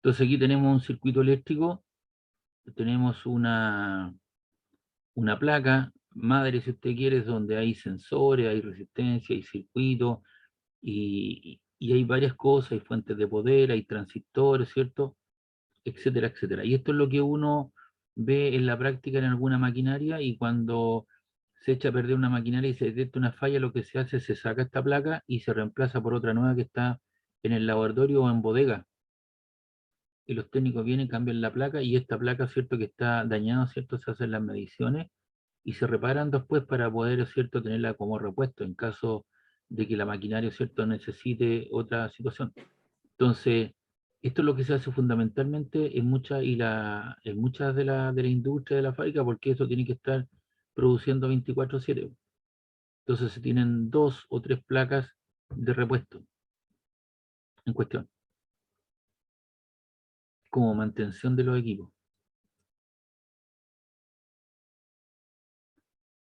Entonces aquí tenemos un circuito eléctrico, tenemos una placa madre, si usted quiere, donde hay sensores, hay resistencia, hay circuitos, y hay varias cosas, hay fuentes de poder, hay transistores, ¿cierto? Etcétera, etcétera. Y esto es lo que uno ve en la práctica en alguna maquinaria, y cuando se echa a perder una maquinaria y se detecta una falla, lo que se hace es se saca esta placa y se reemplaza por otra nueva que está en el laboratorio o en bodega. Y los técnicos vienen, cambian la placa, y esta placa, ¿cierto?, que está dañada, ¿cierto?, se hacen las mediciones y se reparan después para poder, ¿cierto?, tenerla como repuesto en caso de que la maquinaria, ¿cierto?, necesite otra situación. Entonces, esto es lo que se hace fundamentalmente en muchas de la industria de la fábrica, porque eso tiene que estar produciendo 24/7. Entonces se tienen 2 o 3 placas de repuesto en cuestión, como mantención de los equipos.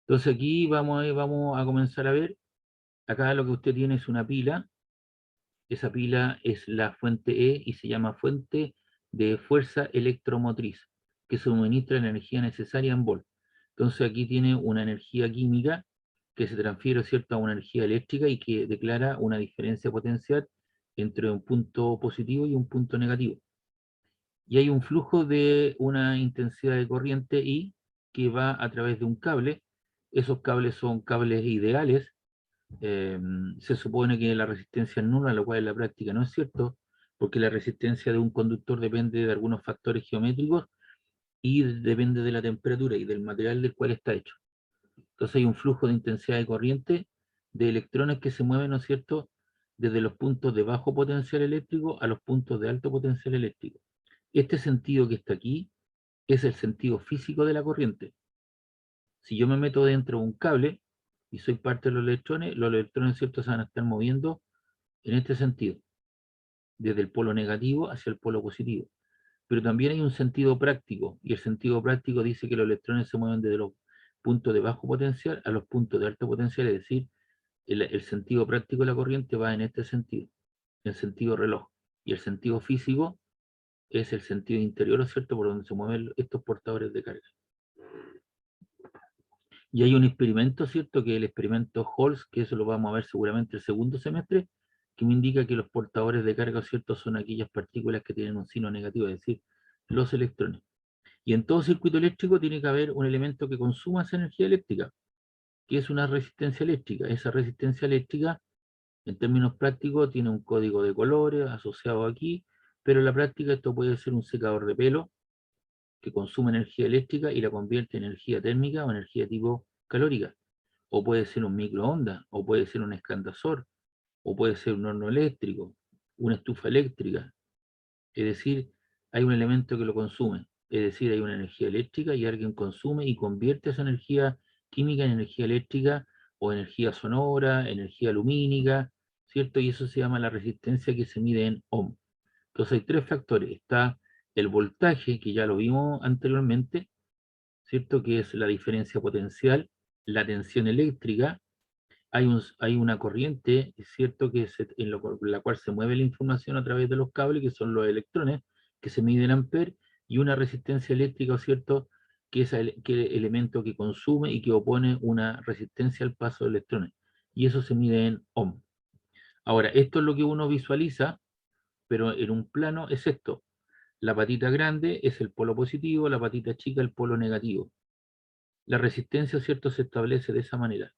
Entonces aquí vamos a comenzar a ver, acá lo que usted tiene es una pila. Esa pila es la fuente E y se llama fuente de fuerza electromotriz, que suministra la energía necesaria en volt. Entonces aquí tiene una energía química que se transfiere, ¿cierto?, a una energía eléctrica y que declara una diferencia potencial entre un punto positivo y un punto negativo. Y hay un flujo de una intensidad de corriente I que va a través de un cable. Esos cables son cables ideales. Se supone que la resistencia es nula, lo cual en la práctica no es cierto, porque la resistencia de un conductor depende de algunos factores geométricos y depende de la temperatura y del material del cual está hecho. Entonces hay un flujo de intensidad de corriente de electrones que se mueven, ¿no es cierto?, desde los puntos de bajo potencial eléctrico a los puntos de alto potencial eléctrico. Este sentido que está aquí es el sentido físico de la corriente. Si yo me meto dentro de un cable y soy parte de los electrones, ¿cierto?, se van a estar moviendo en este sentido, desde el polo negativo hacia el polo positivo. Pero también hay un sentido práctico, y el sentido práctico dice que los electrones se mueven desde los puntos de bajo potencial a los puntos de alto potencial, es decir, el sentido práctico de la corriente va en este sentido, en sentido reloj. Y el sentido físico es el sentido interior, ¿cierto?, por donde se mueven estos portadores de carga. Y hay un experimento, ¿cierto?, que es el experimento Holtz, que eso lo vamos a ver seguramente el segundo semestre, que me indica que los portadores de carga, ¿cierto?, son aquellas partículas que tienen un signo negativo, es decir, los electrones. Y en todo circuito eléctrico tiene que haber un elemento que consuma esa energía eléctrica, que es una resistencia eléctrica. Esa resistencia eléctrica, en términos prácticos, tiene un código de colores asociado aquí, pero en la práctica esto puede ser un secador de pelo que consume energía eléctrica y la convierte en energía térmica o energía tipo calórica. O puede ser un microondas, o puede ser un escandazor, o puede ser un horno eléctrico, una estufa eléctrica. Es decir, hay un elemento que lo consume. Es decir, hay una energía eléctrica y alguien consume y convierte esa energía química en energía eléctrica o energía sonora, energía lumínica, ¿cierto? Y eso se llama la resistencia, que se mide en ohm. Entonces hay 3 factores. Está el voltaje, que ya lo vimos anteriormente, ¿cierto?, que es la diferencia potencial, la tensión eléctrica. Hay una corriente, es cierto, la cual se mueve la información a través de los cables, que son los electrones, que se mide en amperes, y una resistencia eléctrica, ¿cierto?, que es el elemento que consume y que opone una resistencia al paso de electrones. Y eso se mide en ohm. Ahora, esto es lo que uno visualiza, pero en un plano es esto. La patita grande es el polo positivo, la patita chica el polo negativo. La resistencia, ¿cierto?, se establece de esa manera.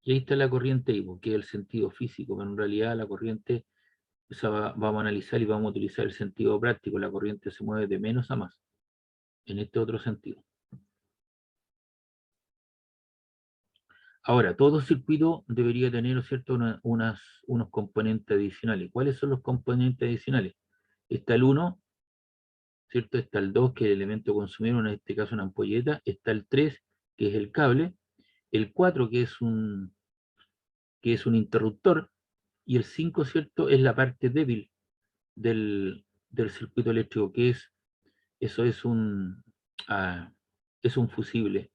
Y ahí está la corriente I, que es el sentido físico, pero en realidad la corriente, vamos a analizar y vamos a utilizar el sentido práctico. La corriente se mueve de menos a más, en este otro sentido. Ahora, todo circuito debería tener, ¿cierto?, unos componentes adicionales. ¿Cuáles son los componentes adicionales? Está el 1, ¿cierto? Está el 2, que es el elemento consumidor, en este caso una ampolleta. Está el 3, que es el cable. El 4, que es un interruptor. Y el 5, ¿cierto?, es la parte débil del circuito eléctrico, eso es un fusible,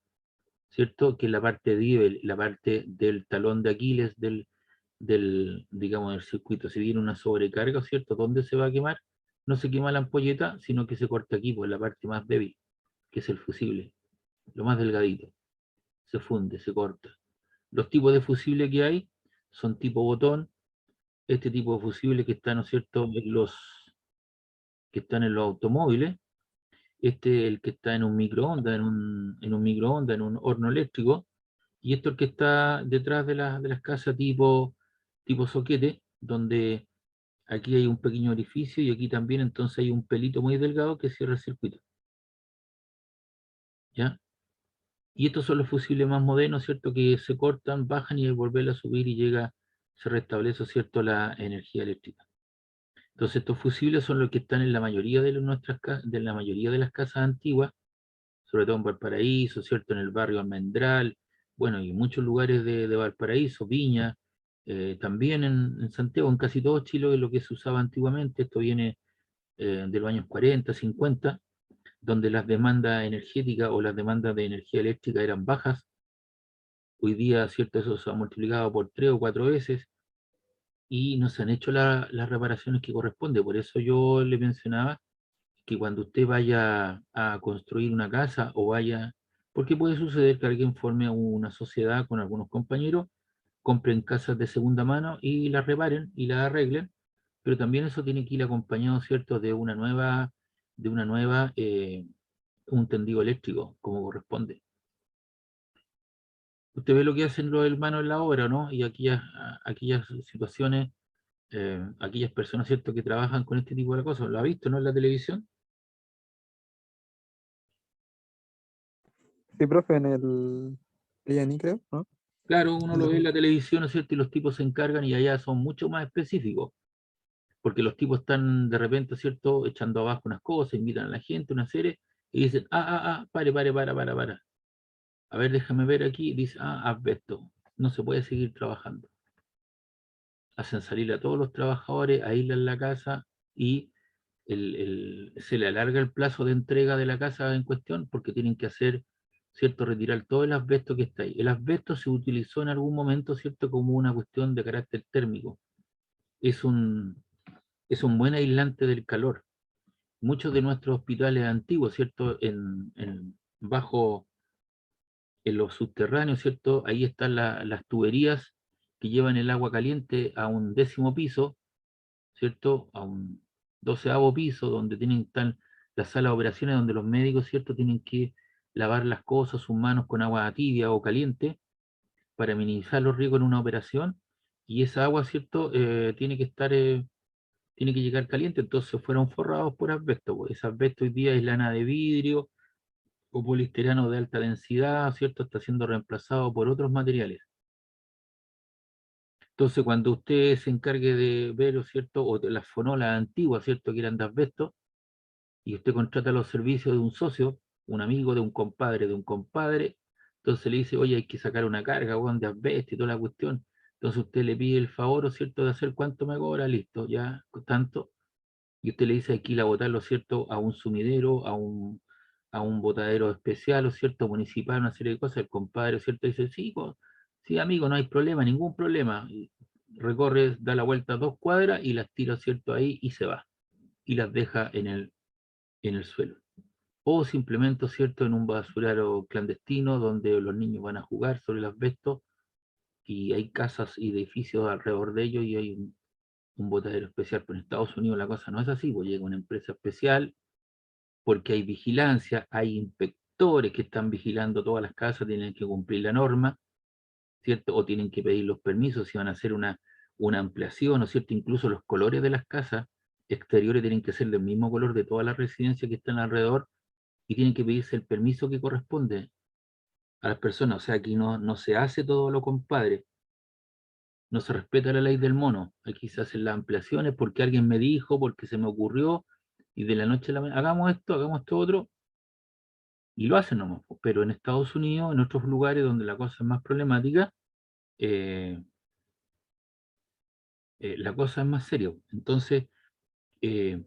¿cierto? Que es la parte débil, la parte del talón de Aquiles digamos, del circuito. Si viene una sobrecarga, ¿cierto?, ¿dónde se va a quemar? no se quema la ampolleta, sino que se corta aquí, por la parte más débil, que es el fusible, lo más delgadito. Se funde, se corta. Los tipos de fusible que hay son tipo botón, este tipo de fusible que está, ¿no es cierto?, que están en los automóviles, el que está en un microondas, en un horno eléctrico, y esto el que está detrás de las casas tipo soquete, donde aquí hay un pequeño orificio y aquí también, entonces hay un pelito muy delgado que cierra el circuito, ¿ya? Y estos son los fusibles más modernos, ¿cierto? Que se cortan, bajan y al volver a subir y se restablece, ¿cierto? La energía eléctrica. Entonces estos fusibles son los que están en la mayoría de de la mayoría de las casas antiguas, sobre todo en Valparaíso, ¿cierto? En el barrio Almendral, bueno, y en muchos lugares de Valparaíso, Viña, también en Santiago, en casi todo Chile, es lo que se usaba antiguamente. Esto viene de los años 40, 50, donde las demandas energéticas o las demandas de energía eléctrica eran bajas. Hoy día, ¿cierto? Eso se ha multiplicado por 3 o 4 veces y no se han hecho las reparaciones que corresponde. Por eso yo le mencionaba que cuando usted vaya a construir una casa o vaya, porque puede suceder que alguien forme una sociedad con algunos compañeros, compren casas de segunda mano y las reparen y las arreglen, pero también eso tiene que ir acompañado, ¿cierto?, de una nueva, un tendido eléctrico, como corresponde. Usted ve lo que hacen los hermanos en la obra, ¿no? Y aquellas situaciones, aquellas personas, ¿cierto?, que trabajan con este tipo de cosas. ¿Lo ha visto, no, en la televisión? Sí, profe, en el Liani, creo, ¿no? Claro, uno lo ve en la televisión, ¿no es cierto? Y los tipos se encargan y allá son mucho más específicos, porque los tipos están de repente, ¿cierto?, echando abajo unas cosas, invitan a la gente, una serie, y dicen, para. A ver, déjame ver aquí, dice, asbesto, no se puede seguir trabajando. Hacen salir a todos los trabajadores, aíslan la casa y se le alarga el plazo de entrega de la casa en cuestión porque tienen que hacer, ¿cierto?, retirar todo el asbesto que está ahí. El asbesto se utilizó en algún momento, ¿cierto?, como una cuestión de carácter térmico. Es un, es un buen aislante del calor. Muchos de nuestros hospitales antiguos, ¿cierto?, bajo, en los subterráneos, ¿cierto?, ahí están las tuberías que llevan el agua caliente a un 10º piso, ¿cierto? A un 12º piso, donde están las salas de operaciones, donde los médicos, ¿cierto?, tienen que lavar las cosas, sus manos con agua tibia o caliente, para minimizar los riesgos en una operación, y esa agua, ¿cierto?, tiene que llegar caliente, entonces fueron forrados por asbesto, pues. Ese asbesto hoy día es lana de vidrio o poliestireno de alta densidad, ¿cierto? Está siendo reemplazado por otros materiales. Entonces, cuando usted se encargue de ver, ¿cierto?, o de las fonolas antiguas, ¿cierto?, que eran de asbesto, y usted contrata los servicios de un socio, un amigo, de un compadre, entonces le dice, oye, hay que sacar una carga, weón, de asbesto y toda la cuestión. Entonces usted le pide el favor, ¿cierto?, de hacer cuánto me cobra, listo, ya, tanto, y usted le dice, hay que ir a botarlo, ¿cierto?, a un sumidero, a un botadero especial, ¿o cierto?, municipal, una serie de cosas. El compadre, ¿cierto?, dice, sí, sí, amigo, no hay problema, ningún problema. Y recorre, da la vuelta 2 cuadras y las tira, ¿cierto?, ahí y se va. Y las deja en el suelo. O simplemente, ¿cierto?, en un basurero clandestino donde los niños van a jugar sobre el asbesto y hay casas y edificios alrededor de ellos y hay un botadero especial. Pero en Estados Unidos la cosa no es así, pues llega una empresa especial porque hay vigilancia, hay inspectores que están vigilando todas las casas, tienen que cumplir la norma, ¿cierto? O tienen que pedir los permisos si van a hacer una ampliación, ¿no es cierto? Incluso los colores de las casas exteriores tienen que ser del mismo color de todas las residencias que están alrededor y tienen que pedirse el permiso que corresponde a las personas. O sea, aquí no se hace todo lo compadre, no se respeta la ley del mono. Aquí se hacen las ampliaciones porque alguien me dijo, porque se me ocurrió, y de la noche a la mañana, hagamos esto otro, y lo hacen nomás, po. Pero en Estados Unidos, en otros lugares donde la cosa es más problemática, eh, la cosa es más seria. Entonces, eh,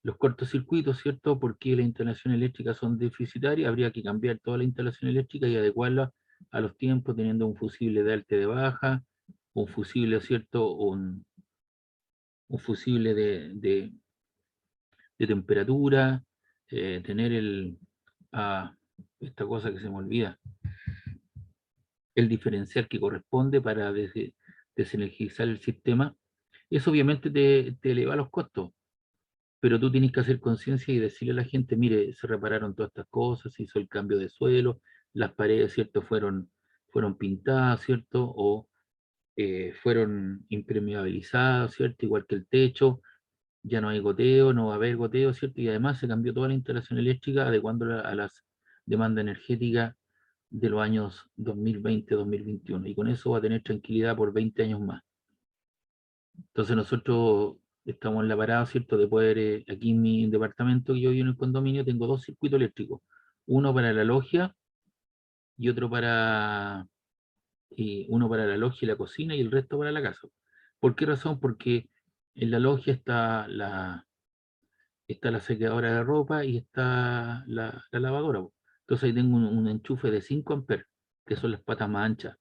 los cortocircuitos, ¿cierto? Porque las instalaciones eléctricas son deficitarias, habría que cambiar toda la instalación eléctrica y adecuarla a los tiempos, teniendo un fusible de alta y de baja, un fusible, ¿cierto? Un fusible de temperatura, tener esta cosa que se me olvida, el diferencial que corresponde para desenergizar el sistema. Eso obviamente te eleva los costos, pero tú tienes que hacer conciencia y decirle a la gente, mire, se repararon todas estas cosas, se hizo el cambio de suelo, las paredes, ¿cierto? Fueron pintadas, ¿cierto? O fueron impermeabilizadas, ¿cierto? Igual que el techo, ya no hay goteo, no va a haber goteo, ¿cierto? Y además se cambió toda la instalación eléctrica adecuándola a las demandas energéticas de los años 2020-2021. Y con eso va a tener tranquilidad por 20 años más. Entonces nosotros estamos en la parada, ¿cierto? De poder, aquí en mi departamento que yo vivo en el condominio, tengo dos circuitos eléctricos. Uno para la logia y uno para la logia y la cocina y el resto para la casa. ¿Por qué razón? Porque en la logia está la secadora de ropa y está la lavadora, po. Entonces ahí tengo un enchufe de 5 amperes, que son las patas más anchas.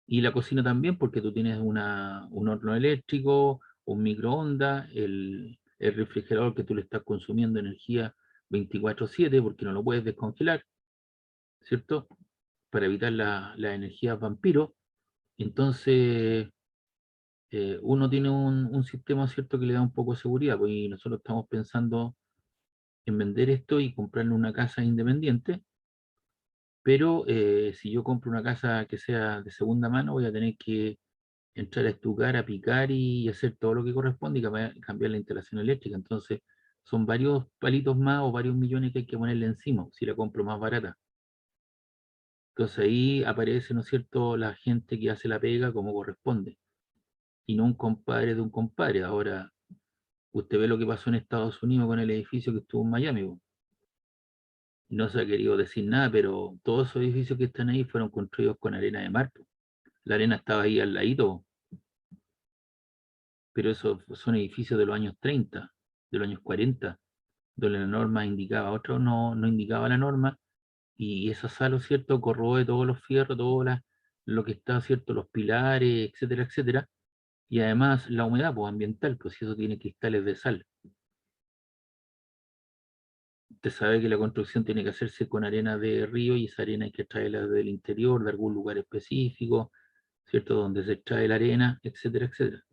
Y la cocina también, porque tú tienes un horno eléctrico, un microondas, el refrigerador que tú le estás consumiendo energía 24/7, porque no lo puedes descongelar, ¿cierto? Para evitar la energía vampiro. Entonces, uno tiene un sistema, ¿cierto?, que le da un poco de seguridad, pues, y nosotros estamos pensando en vender esto y comprarle una casa independiente, pero si yo compro una casa que sea de segunda mano, voy a tener que entrar a estucar, a picar y hacer todo lo que corresponde y cambiar la instalación eléctrica. Entonces, son varios palitos más o varios millones que hay que ponerle encima si la compro más barata. Entonces ahí aparece, ¿no es cierto?, la gente que hace la pega como corresponde y no un compadre de un compadre. Ahora, usted ve lo que pasó en Estados Unidos con el edificio que estuvo en Miami, po. No se ha querido decir nada, pero todos esos edificios que están ahí fueron construidos con arena de mar, po. La arena estaba ahí al ladito, pero esos son edificios de los años 30, de los años 40, donde la norma indicaba otro, no indicaba la norma, y esa sala, ¿cierto?, corroe todos los fierros, lo que está, ¿cierto?, los pilares, etcétera, etcétera, y además la humedad, pues, ambiental, pues si eso tiene cristales de sal. Usted sabe que la construcción tiene que hacerse con arena de río y esa arena hay que traerla del interior, de algún lugar específico, ¿cierto? Donde se extrae la arena, etcétera, etcétera.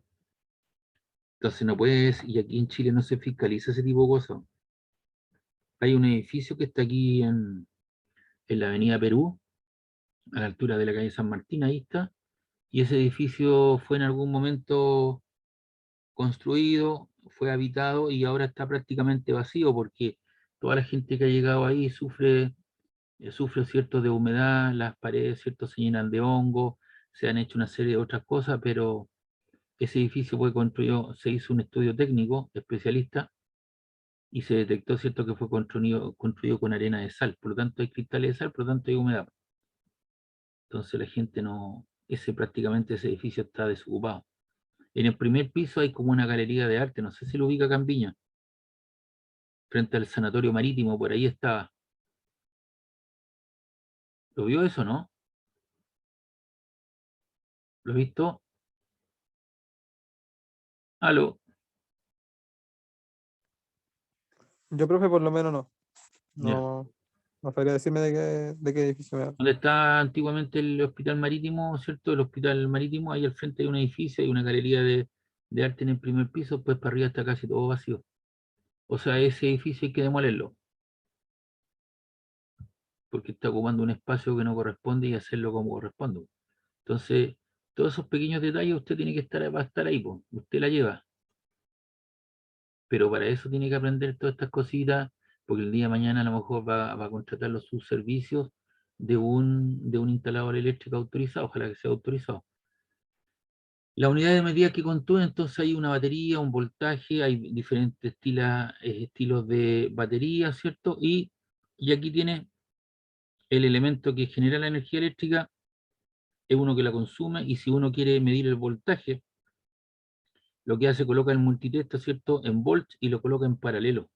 Entonces no puedes, y aquí en Chile no se fiscaliza ese tipo de cosas. Hay un edificio que está aquí en la avenida Perú, a la altura de la calle San Martín, ahí está, y ese edificio fue en algún momento construido, fue habitado y ahora está prácticamente vacío porque toda la gente que ha llegado ahí sufre cierto de humedad, las paredes cierto se llenan de hongo, se han hecho una serie de otras cosas, pero ese edificio fue construido, se hizo un estudio técnico especialista y se detectó cierto que fue construido con arena de sal, por lo tanto hay cristales de sal, por lo tanto hay humedad. Entonces la gente no, prácticamente ese edificio está desocupado. En el primer piso hay como una galería de arte, no sé si lo ubica Campiña, frente al sanatorio marítimo, por ahí estaba. ¿Lo vio eso, no? ¿Lo he visto? ¿Aló? Yo, profe, por lo menos no. Ya. No, no sabría decirme de qué edificio me habla. Donde está antiguamente el hospital marítimo, ¿cierto? El hospital marítimo, ahí al frente hay un edificio, hay una galería de arte en el primer piso, pues para arriba está casi todo vacío. O sea, ese edificio hay que demolerlo, porque está ocupando un espacio que no corresponde y hacerlo como corresponde. Entonces, todos esos pequeños detalles usted tiene que va a estar ahí, pues. Usted la lleva, pero para eso tiene que aprender todas estas cositas, porque el día de mañana a lo mejor va a contratar sus servicios de un instalador eléctrico autorizado, ojalá que sea autorizado. La unidad de medida que contó, entonces hay una batería, un voltaje, hay diferentes estilos de batería, ¿cierto? Y aquí tiene el elemento que genera la energía eléctrica, es uno que la consume, y si uno quiere medir el voltaje, lo que hace, coloca el multitesta, ¿cierto?, en volts y lo coloca en paralelo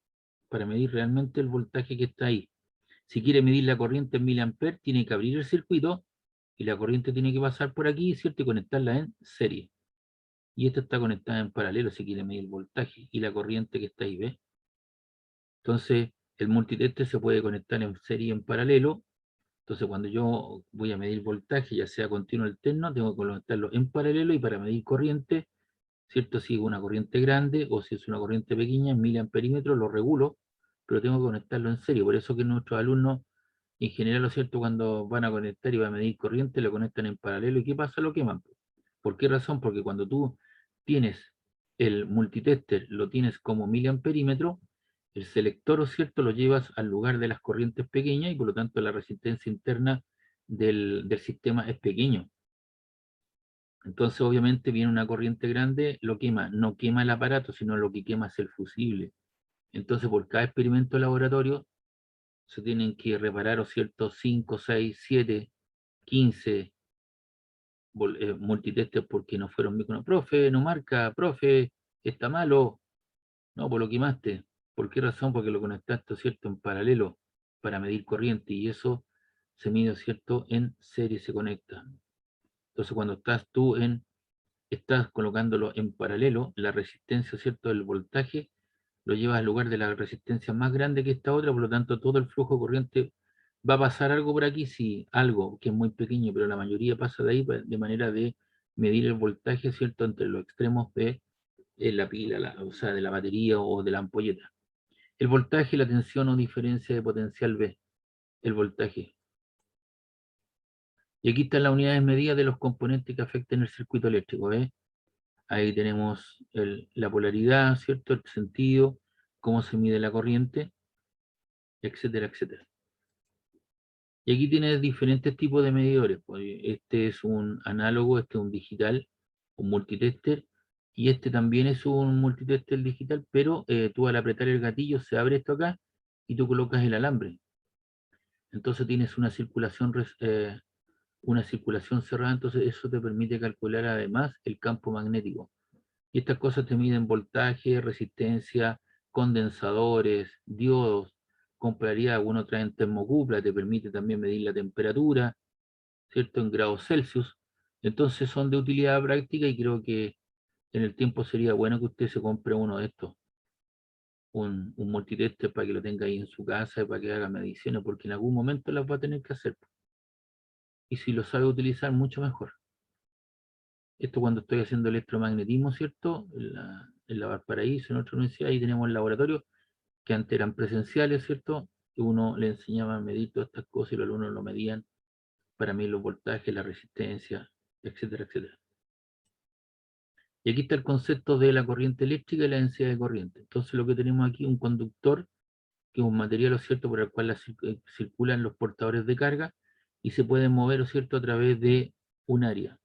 para medir realmente el voltaje que está ahí. Si quiere medir la corriente en miliamperes, tiene que abrir el circuito y la corriente tiene que pasar por aquí, ¿cierto?, y conectarla en serie. Y esta está conectada en paralelo si quiere medir el voltaje y la corriente que está ahí, ¿ves? Entonces, el multitester se puede conectar en serie y en paralelo. Entonces, cuando yo voy a medir voltaje, ya sea continuo o alterno, tengo que conectarlo en paralelo, y para medir corriente, ¿cierto? Si es una corriente grande o si es una corriente pequeña, en miliamperímetros lo regulo, pero tengo que conectarlo en serie. Por eso que nuestros alumnos, en general, ¿lo cierto? Cuando van a conectar y van a medir corriente, lo conectan en paralelo. ¿Y qué pasa? Lo queman. ¿Por qué razón? Porque cuando tú tienes el multitester, lo tienes como miliamperímetro, el selector, ¿o cierto?, lo llevas al lugar de las corrientes pequeñas, y por lo tanto la resistencia interna del sistema es pequeño. Entonces, obviamente, viene una corriente grande, lo quema. No quema el aparato, sino lo que quema es el fusible. Entonces, por cada experimento de laboratorio, se tienen que reparar, ¿o cierto?, 5, 6, 7, 15 multitester, porque no fueron micro. Profe, no marca, profe, está malo. No, pues lo quemaste. ¿Por qué razón? Porque lo conectaste, ¿cierto?, en paralelo para medir corriente, y eso se mide, ¿cierto?, en serie, se conecta. Entonces, cuando estás colocándolo en paralelo, la resistencia, ¿cierto?, del voltaje, lo llevas al lugar de la resistencia más grande que esta otra. Por lo tanto, todo el flujo corriente va a pasar algo por aquí, sí, algo que es muy pequeño, pero la mayoría pasa de ahí, de manera de medir el voltaje, ¿cierto?, entre los extremos de la pila, o sea, de la batería o de la ampolleta. El voltaje, la tensión o diferencia de potencial B, el voltaje. Y aquí están las unidades medidas de los componentes que afectan el circuito eléctrico, ¿ves? Ahí tenemos la polaridad, ¿cierto?, el sentido, cómo se mide la corriente, etcétera, etcétera. Y aquí tienes diferentes tipos de medidores. Pues este es un análogo, este es un digital, un multitester, y este también es un multitester digital, pero tú, al apretar el gatillo, se abre esto acá y tú colocas el alambre. Entonces tienes una circulación cerrada, entonces eso te permite calcular además el campo magnético. Y estas cosas te miden voltaje, resistencia, condensadores, diodos, con polaridad. Algunos traen termocupla, te permite también medir la temperatura, ¿cierto?, en grados Celsius. Entonces son de utilidad práctica, y creo que en el tiempo sería bueno que usted se compre uno de estos, un multitester, para que lo tenga ahí en su casa y para que haga mediciones, porque en algún momento las va a tener que hacer. Y si lo sabe utilizar, mucho mejor. Esto cuando estoy haciendo electromagnetismo, ¿cierto? En la Valparaíso, en otra universidad, ahí tenemos el laboratorio, que antes eran presenciales, ¿cierto? Que uno le enseñaba a medir todas estas cosas, y los alumnos lo medían para medir los voltajes, la resistencia, etcétera, etcétera. Y aquí está el concepto de la corriente eléctrica y la densidad de corriente. Entonces, lo que tenemos aquí, un conductor, que es un material, ¿cierto?, por el cual circulan los portadores de carga, y se pueden mover, ¿cierto?, a través de un área.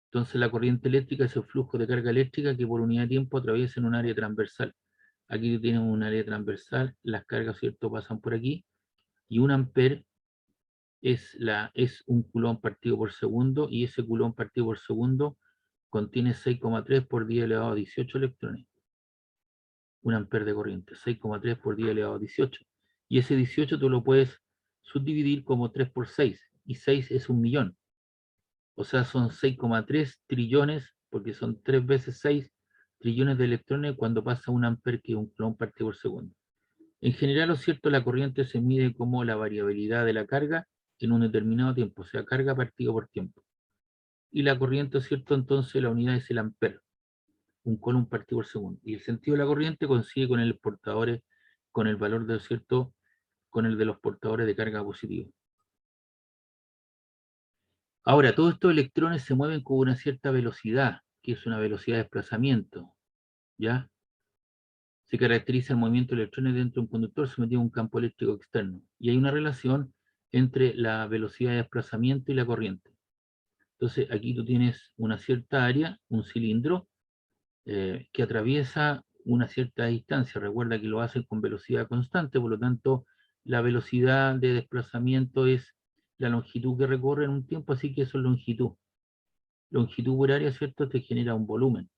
Entonces, la corriente eléctrica es el flujo de carga eléctrica que por unidad de tiempo atraviesa en un área transversal. Aquí tenemos un área transversal, las cargas, ¿cierto?, pasan por aquí, y un amper es un coulomb partido por segundo, y ese coulomb partido por segundo contiene 6,3 por 10 elevado a 18 electrones. Un amper de corriente, 6,3 por 10 elevado a 18. Y ese 18 tú lo puedes subdividir como 3 por 6, y 6 es 1.000.000. O sea, son 6,3 trillones, porque son 3 veces 6 trillones de electrones cuando pasa un amper, que es un coulomb partido por segundo. En general, lo cierto, la corriente se mide como la variabilidad de la carga en un determinado tiempo, o sea, carga partido por tiempo. Y la corriente, ¿cierto? Entonces la unidad es el amper, un coulomb partido por segundo. Y el sentido de la corriente coincide con el portador, con el valor de, ¿cierto?, con el de los portadores de carga positiva. Ahora, todos estos electrones se mueven con una cierta velocidad, que es una velocidad de desplazamiento, ¿ya? Se caracteriza el movimiento de electrones dentro de un conductor sometido a un campo eléctrico externo. Y hay una relación entre la velocidad de desplazamiento y la corriente. Entonces, aquí tú tienes una cierta área, un cilindro, que atraviesa una cierta distancia. Recuerda que lo hace con velocidad constante, por lo tanto, la velocidad de desplazamiento es la longitud que recorre en un tiempo, así que eso es longitud. Longitud por área, ¿cierto?, te genera un volumen.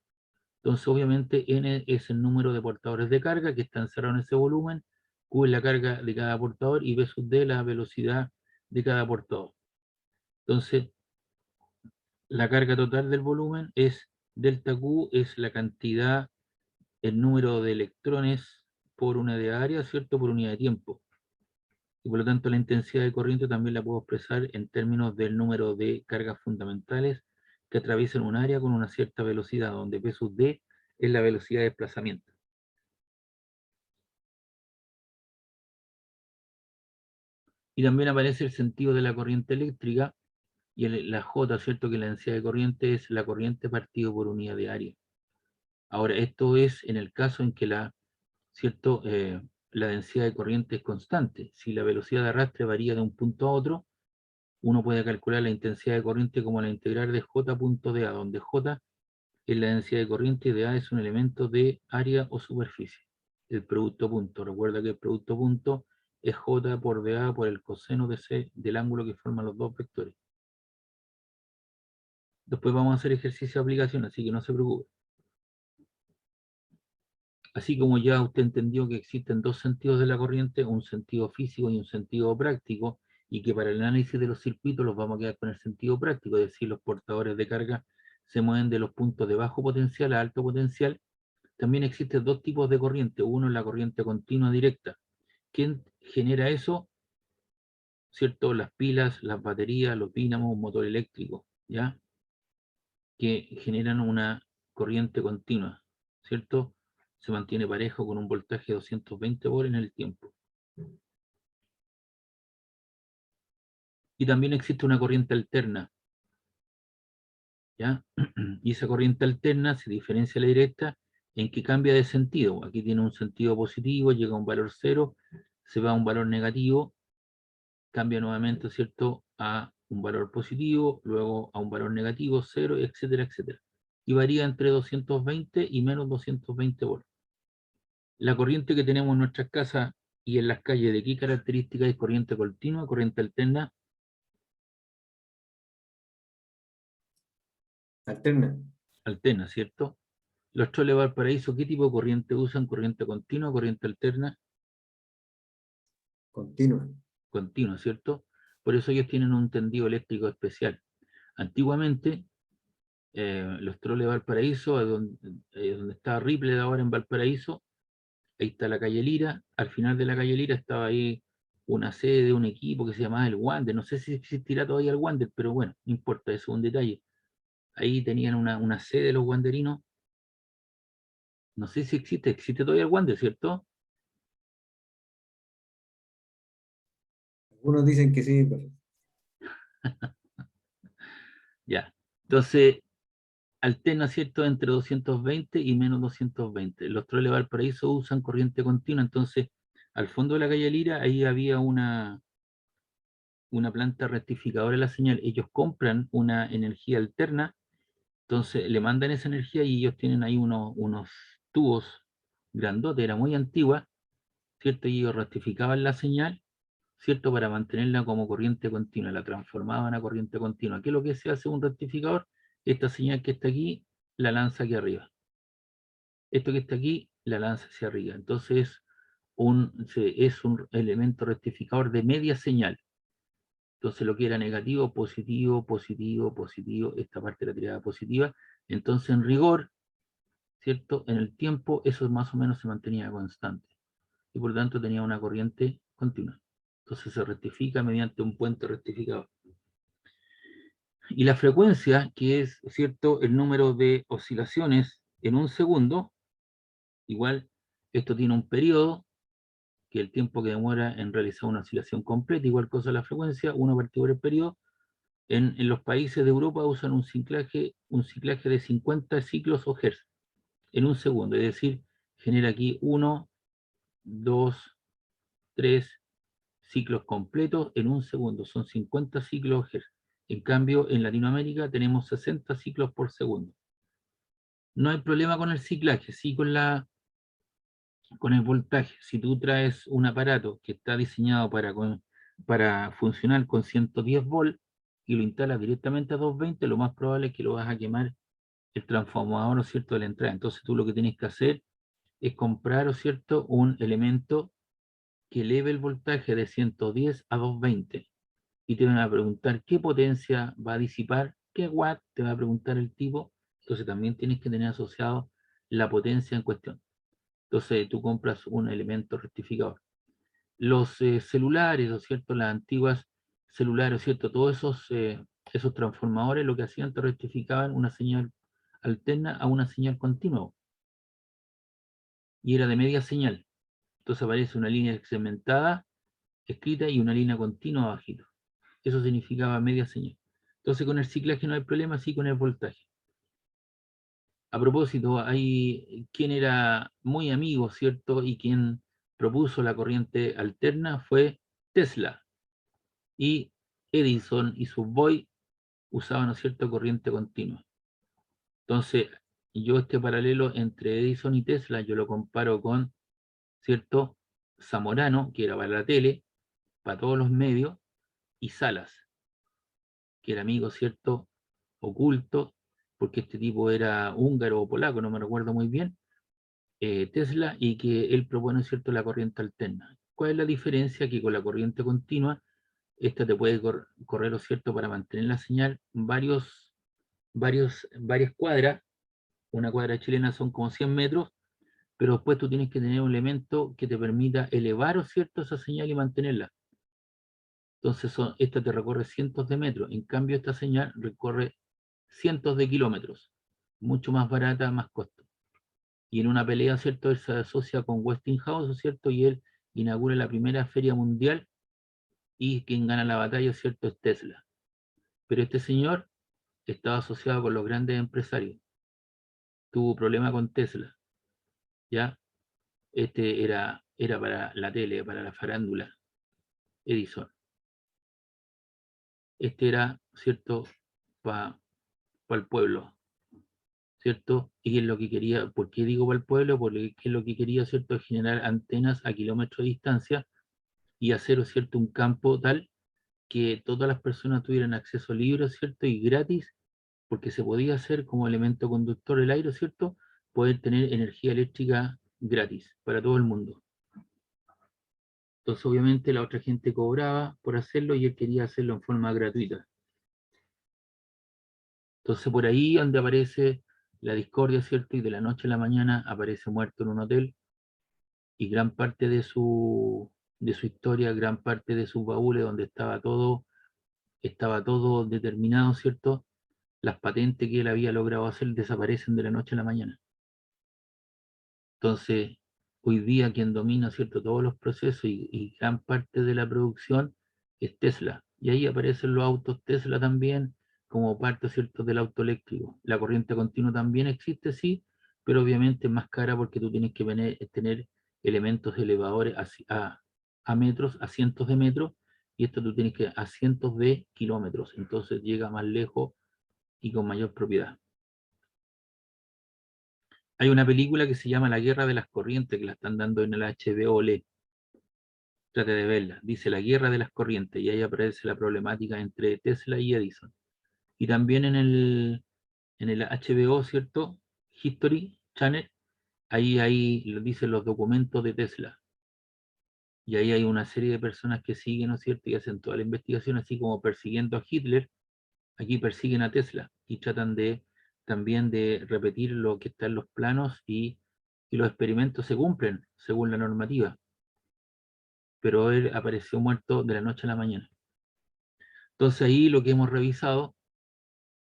Entonces, obviamente, N es el número de portadores de carga que están encerrados en ese volumen, Q es la carga de cada portador, y V sub D la velocidad de cada portador. Entonces, la carga total del volumen es delta Q, es la cantidad, el número de electrones por unidad de área, ¿cierto? Por unidad de tiempo. Y por lo tanto la intensidad de corriente también la puedo expresar en términos del número de cargas fundamentales que atraviesan un área con una cierta velocidad, donde P sub D es la velocidad de desplazamiento. Y también aparece el sentido de la corriente eléctrica y la J, ¿cierto? Que la densidad de corriente es la corriente partido por unidad de área. Ahora, esto es en el caso en que ¿cierto? La densidad de corriente es constante. Si la velocidad de arrastre varía de un punto a otro, uno puede calcular la intensidad de corriente como la integral de J punto de A, donde J es la densidad de corriente y de A es un elemento de área o superficie. El producto punto. Recuerda que el producto punto es J por dA por el coseno de C del ángulo que forman los dos vectores. Después vamos a hacer ejercicio de aplicación, así que no se preocupe. Así como ya usted entendió que existen dos sentidos de la corriente, un sentido físico y un sentido práctico, y que para el análisis de los circuitos los vamos a quedar con el sentido práctico, es decir, los portadores de carga se mueven de los puntos de bajo potencial a alto potencial. También existen dos tipos de corriente. Uno es la corriente continua directa. ¿Quién genera eso? ¿Cierto? Las pilas, las baterías, los dínamos, un motor eléctrico, ¿ya? Que generan una corriente continua, ¿cierto? Se mantiene parejo con un voltaje de 220 volts en el tiempo. Y también existe una corriente alterna, ¿ya? Y esa corriente alterna se diferencia de la directa en que cambia de sentido. Aquí tiene un sentido positivo, llega a un valor cero, se va a un valor negativo, cambia nuevamente, ¿cierto?, a un valor positivo, luego a un valor negativo, cero, etcétera, etcétera. Y varía entre 220 y menos 220 volts. La corriente que tenemos en nuestras casas y en las calles, ¿de qué característica es? Corriente continua, corriente alterna. Alterna. Alterna, ¿cierto? Los troles Valparaíso, ¿qué tipo de corriente usan? ¿Corriente continua, corriente alterna? Continua. Continua, ¿cierto? Por eso ellos tienen un tendido eléctrico especial. Antiguamente, los troles Valparaíso, donde está Ripley ahora en Valparaíso, ahí está la calle Lira, al final de la calle Lira estaba ahí una sede de un equipo que se llamaba el Wander, no sé si existirá todavía el Wander, pero bueno, no importa, eso es un detalle. Ahí tenían una sede de los wanderinos, no sé si existe todavía el Wander, ¿cierto? Algunos dicen que sí, pero Ya, entonces alterna, ¿cierto?, entre 220 y menos 220. Los troles Valparaíso usan corriente continua, entonces al fondo de la calle Lira ahí había una planta rectificadora de la señal. Ellos compran una energía alterna, entonces le mandan esa energía y ellos tienen ahí unos tubos grandotes, era muy antigua, ¿cierto? Y ellos rectificaban la señal, ¿cierto? Para mantenerla como corriente continua, la transformaban a corriente continua. ¿Qué es lo que se hace un rectificador? Esta señal que está aquí, la lanza aquí arriba. Esto que está aquí, la lanza hacia arriba. Entonces es un elemento rectificador de media señal. Entonces lo que era negativo, positivo, positivo, positivo, esta parte la tirada positiva. Entonces en rigor, ¿cierto? En el tiempo eso más o menos se mantenía constante. Y por lo tanto tenía una corriente continua. Entonces se rectifica mediante un puente rectificador. Y la frecuencia, que es, ¿cierto?, el número de oscilaciones en un segundo, igual esto tiene un periodo, que el tiempo que demora en realizar una oscilación completa, igual cosa la frecuencia, 1 partido por el periodo. En los países de Europa usan un ciclaje de 50 ciclos o hertz en un segundo, es decir, genera aquí 1, 2, 3 ciclos completos en un segundo, son 50 ciclos hertz. En cambio, en Latinoamérica tenemos 60 ciclos por segundo. No hay problema con el ciclaje, sí con el voltaje. Si tú traes un aparato que está diseñado para funcionar con 110 volts y lo instalas directamente a 220, lo más probable es que lo vas a quemar el transformador, ¿no es cierto?, de la entrada. Entonces tú lo que tienes que hacer es comprar, ¿no es cierto?, un elemento que eleve el voltaje de 110 a 220. Y te van a preguntar qué potencia va a disipar, qué watt te va a preguntar el tipo. Entonces también tienes que tener asociado la potencia en cuestión. Entonces tú compras un elemento rectificador. Los celulares, ¿no es cierto? Las antiguas celulares, ¿no es cierto? Todos esos transformadores lo que hacían te rectificaban una señal alterna a una señal continua. Y era de media señal. Entonces aparece una línea segmentada, escrita, y una línea continua abajito. Eso significaba media señal. Entonces con el ciclaje no hay problema, sí con el voltaje. A propósito, hay quien era muy amigo, ¿cierto? Y quien propuso la corriente alterna fue Tesla. Y Edison y sus boys usaban, ¿no es cierto?, corriente continua. Entonces, yo este paralelo entre Edison y Tesla, yo lo comparo con, ¿cierto?, Zamorano, que era para la tele, para todos los medios, y Salas, que era amigo, ¿cierto?, oculto, porque este tipo era húngaro o polaco, no me recuerdo muy bien, Tesla, y que él propone, ¿cierto?, la corriente alterna. ¿Cuál es la diferencia? Que con la corriente continua, esta te puede correr, ¿no es cierto?, para mantener la señal varias cuadras. Una cuadra chilena son como 100 metros, pero después tú tienes que tener un elemento que te permita elevar, ¿no es cierto?, esa señal y mantenerla. Entonces esta te recorre cientos de metros, en cambio esta señal recorre cientos de kilómetros, mucho más barata, más costo. Y en una pelea, ¿cierto?, él se asocia con Westinghouse, ¿cierto?, y él inaugura la primera feria mundial, y quien gana la batalla, ¿cierto?, es Tesla. Pero este señor estaba asociado con los grandes empresarios, tuvo problema con Tesla, ¿ya? Este era para la tele, para la farándula, Edison. Este era, ¿cierto?, para el pueblo, ¿cierto? Y es lo que quería. ¿Por qué digo para el pueblo? Porque es lo que quería, ¿cierto?, generar antenas a kilómetros de distancia y hacer, ¿cierto?, un campo tal que todas las personas tuvieran acceso libre, ¿cierto?, y gratis, porque se podía hacer como elemento conductor el aire, ¿cierto?, poder tener energía eléctrica gratis para todo el mundo. Entonces, obviamente, la otra gente cobraba por hacerlo y él quería hacerlo en forma gratuita. Entonces, por ahí donde aparece la discordia, ¿cierto? Y de la noche a la mañana aparece muerto en un hotel, y gran parte de su historia, gran parte de sus baúles, donde estaba todo determinado, ¿cierto? Las patentes que él había logrado hacer desaparecen de la noche a la mañana. Entonces, hoy día quien domina, ¿cierto?, todos los procesos y gran parte de la producción es Tesla. Y ahí aparecen los autos Tesla también como parte, ¿cierto?, del auto eléctrico. La corriente continua también existe, sí, pero obviamente es más cara porque tú tienes que tener elementos elevadores a metros, a cientos de metros, y esto tú tienes que a cientos de kilómetros. Entonces llega más lejos y con mayor propiedad. Hay una película que se llama La Guerra de las Corrientes, que la están dando en el HBO LE. Trate de verla. Dice La Guerra de las Corrientes, y ahí aparece la problemática entre Tesla y Edison. Y también en el HBO, ¿cierto?, History Channel, ahí lo dicen los documentos de Tesla. Y ahí hay una serie de personas que siguen, ¿no es cierto?, y hacen toda la investigación, así como persiguiendo a Hitler. Aquí persiguen a Tesla y tratan también de repetir lo que está en los planos, y los experimentos se cumplen según la normativa, pero él apareció muerto de la noche a la mañana. Entonces ahí lo que hemos revisado,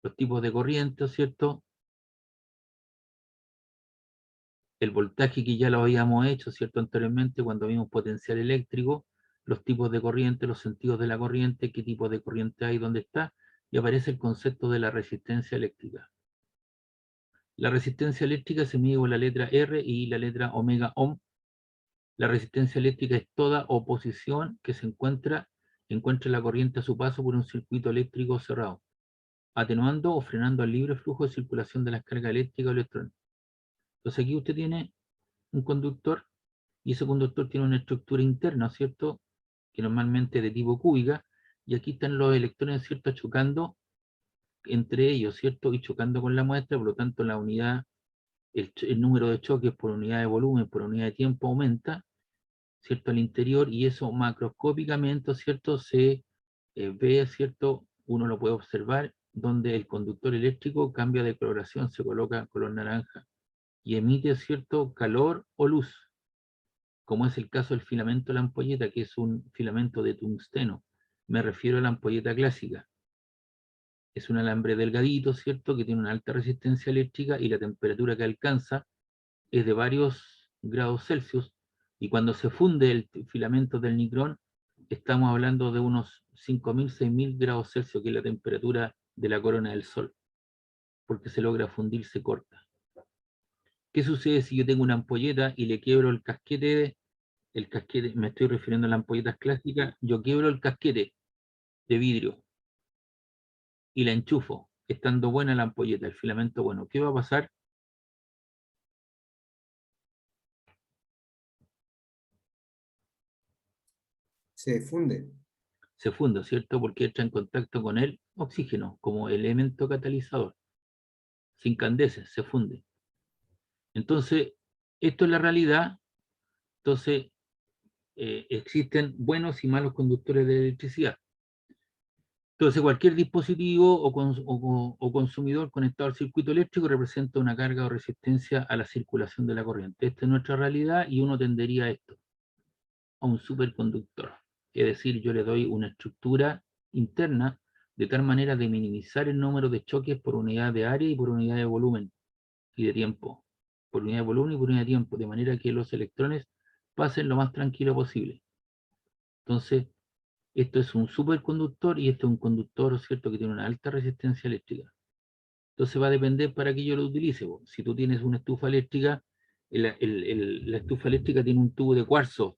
los tipos de corriente, ¿cierto? El voltaje, que ya lo habíamos hecho, ¿cierto?, anteriormente cuando vimos potencial eléctrico, los tipos de corriente, los sentidos de la corriente, qué tipo de corriente hay, dónde está, y aparece el concepto de la resistencia eléctrica. La resistencia eléctrica se mide con la letra R y la letra omega ohm. La resistencia eléctrica es toda oposición que encuentra la corriente a su paso por un circuito eléctrico cerrado, atenuando o frenando el libre flujo de circulación de las cargas eléctricas o electrónicas. Entonces aquí usted tiene un conductor, y ese conductor tiene una estructura interna, ¿cierto?, que normalmente es de tipo cúbica, y aquí están los electrones, ¿cierto?, chocando entre ellos, ¿cierto?, y chocando con la muestra. Por lo tanto, la unidad, el número de choques por unidad de volumen, por unidad de tiempo aumenta, ¿cierto?, al interior, y eso macroscópicamente, ¿cierto?, se ve, ¿cierto?, uno lo puede observar, donde el conductor eléctrico cambia de coloración, se coloca color naranja. y emite, ¿cierto?, calor o luz, como es el caso del filamento de la ampolleta, que es un filamento de tungsteno. Me refiero a la ampolleta clásica. Es un alambre delgadito, ¿cierto?, que tiene una alta resistencia eléctrica y la temperatura que alcanza es de varios grados Celsius, y cuando se funde el filamento del nicrón, estamos hablando de unos 5.000, 6.000 grados Celsius, que es la temperatura de la corona del Sol, porque se logra fundirse corta. ¿Qué sucede si yo tengo una ampolleta y le quiebro el casquete, me estoy refiriendo a las ampolletas clásicas, yo quiebro el casquete de vidrio y la enchufo, estando buena la ampolleta, el filamento bueno? ¿Qué va a pasar? Se funde. Se funde, ¿cierto? Porque entra en contacto con el oxígeno como elemento catalizador. Se incandesce, se funde. Entonces, esto es la realidad. Entonces, existen buenos y malos conductores de electricidad. Entonces, cualquier dispositivo o consumidor conectado al circuito eléctrico representa una carga o resistencia a la circulación de la corriente. Esta es nuestra realidad y uno tendería a esto, a un superconductor. Es decir, yo le doy una estructura interna de tal manera de minimizar el número de choques por unidad de área y por unidad de volumen y de tiempo. Por unidad de volumen y por unidad de tiempo, de manera que los electrones pasen lo más tranquilo posible. Entonces, esto es un superconductor y esto es un conductor, ¿cierto?, que tiene una alta resistencia eléctrica. Entonces va a depender para qué yo lo utilice. Si tú tienes una estufa eléctrica, la estufa eléctrica tiene un tubo de cuarzo,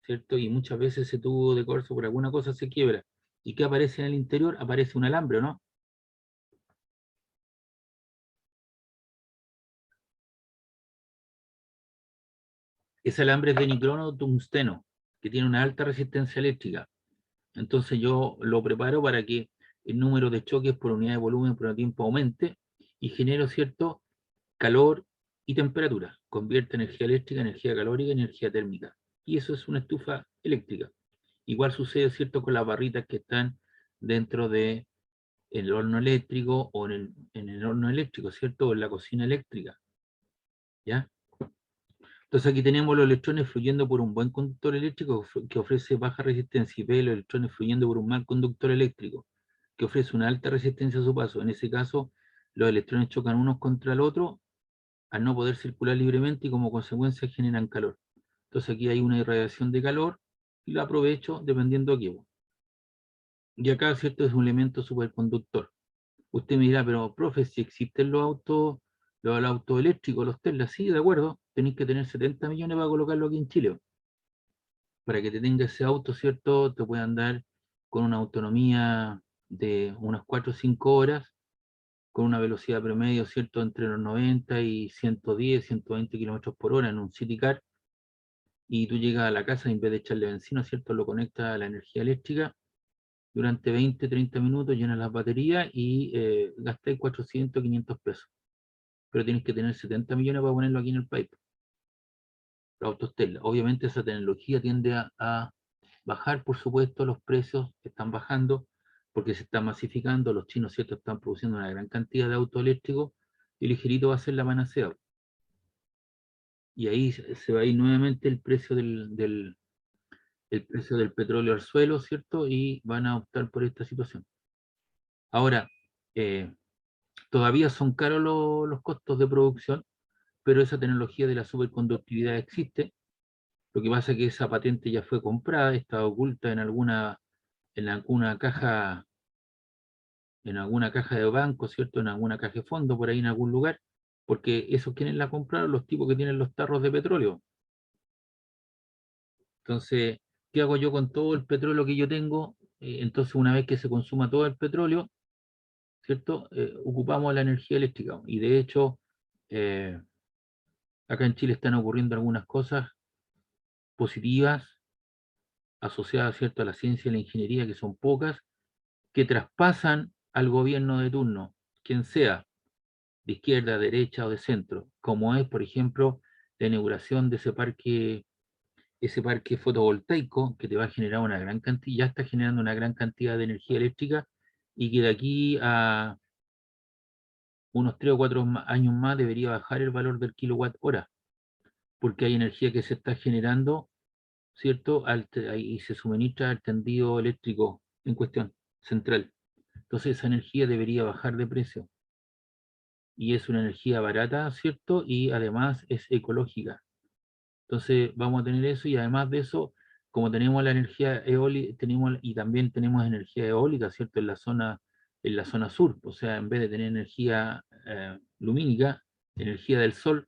¿cierto? Y muchas veces ese tubo de cuarzo por alguna cosa se quiebra. ¿Y qué aparece en el interior? Aparece un alambre, ¿no? Ese alambre es de nicrono tungsteno, que tiene una alta resistencia eléctrica. Entonces yo lo preparo para que el número de choques por unidad de volumen por el tiempo aumente y genero, ¿cierto?, calor y temperatura. Convierte energía eléctrica en energía calórica y energía térmica. Y eso es una estufa eléctrica. Igual sucede, ¿cierto?, con las barritas que están dentro de el horno eléctrico o en el horno eléctrico, ¿cierto?, o en la cocina eléctrica, ¿ya? Entonces aquí tenemos los electrones fluyendo por un buen conductor eléctrico que ofrece baja resistencia, y B, los electrones fluyendo por un mal conductor eléctrico que ofrece una alta resistencia a su paso. En ese caso, los electrones chocan unos contra el otro al no poder circular libremente y como consecuencia generan calor. Entonces aquí hay una irradiación de calor y lo aprovecho dependiendo de qué. Y acá, ¿cierto?, es un elemento superconductor. Usted me dirá, pero profe, si existen los autos eléctricos, los Tesla, sí, de acuerdo, tenéis que tener 70 millones para colocarlo aquí en Chile. Para que te tenga ese auto, ¿cierto? Te puede andar con una autonomía de unas 4 o 5 horas, con una velocidad promedio, ¿cierto?, entre los 90 y 110, 120 kilómetros por hora en un City Car, y tú llegas a la casa y en vez de echarle benzina, ¿cierto?, lo conectas a la energía eléctrica, durante 20, 30 minutos llenas las baterías y gastáis 400, 500 pesos. Pero tienes que tener 70 millones para ponerlo aquí en el país. Los autos Tesla. Obviamente esa tecnología tiende a bajar, por supuesto, los precios están bajando porque se está masificando, los chinos, ¿cierto?, están produciendo una gran cantidad de autos eléctricos y ligerito va a ser la panacea. Y ahí se va a ir nuevamente el precio el precio del petróleo al suelo, ¿cierto? Y van a optar por esta situación. Ahora, todavía son caros los costos de producción, pero esa tecnología de la superconductividad existe. Lo que pasa es que esa patente ya fue comprada, está oculta en alguna caja de banco, ¿cierto? En alguna caja de fondo, por ahí en algún lugar, porque esos quienes la compraron, los tipos que tienen los tarros de petróleo. Entonces, ¿qué hago yo con todo el petróleo que yo tengo? Entonces, una vez que se consuma todo el petróleo, ¿cierto? Ocupamos la energía eléctrica. Y de hecho, eh, acá en Chile están ocurriendo algunas cosas positivas asociadas, ¿cierto?, a la ciencia y la ingeniería, que son pocas, que traspasan al gobierno de turno, quien sea, de izquierda, derecha o de centro, como es, por ejemplo, la inauguración de ese parque fotovoltaico que te va a generar una gran cantidad, ya está generando una gran cantidad de energía eléctrica y que de aquí unos 3 o 4 años más debería bajar el valor del kilowatt hora, porque hay energía que se está generando, ¿cierto? Y se suministra al tendido eléctrico en cuestión, central. Entonces esa energía debería bajar de precio. Y es una energía barata, ¿cierto? Y además es ecológica. Entonces vamos a tener eso y además de eso, como tenemos la energía eólica, y también tenemos energía eólica, ¿cierto? En la zona sur, o sea, en vez de tener energía lumínica, energía del sol,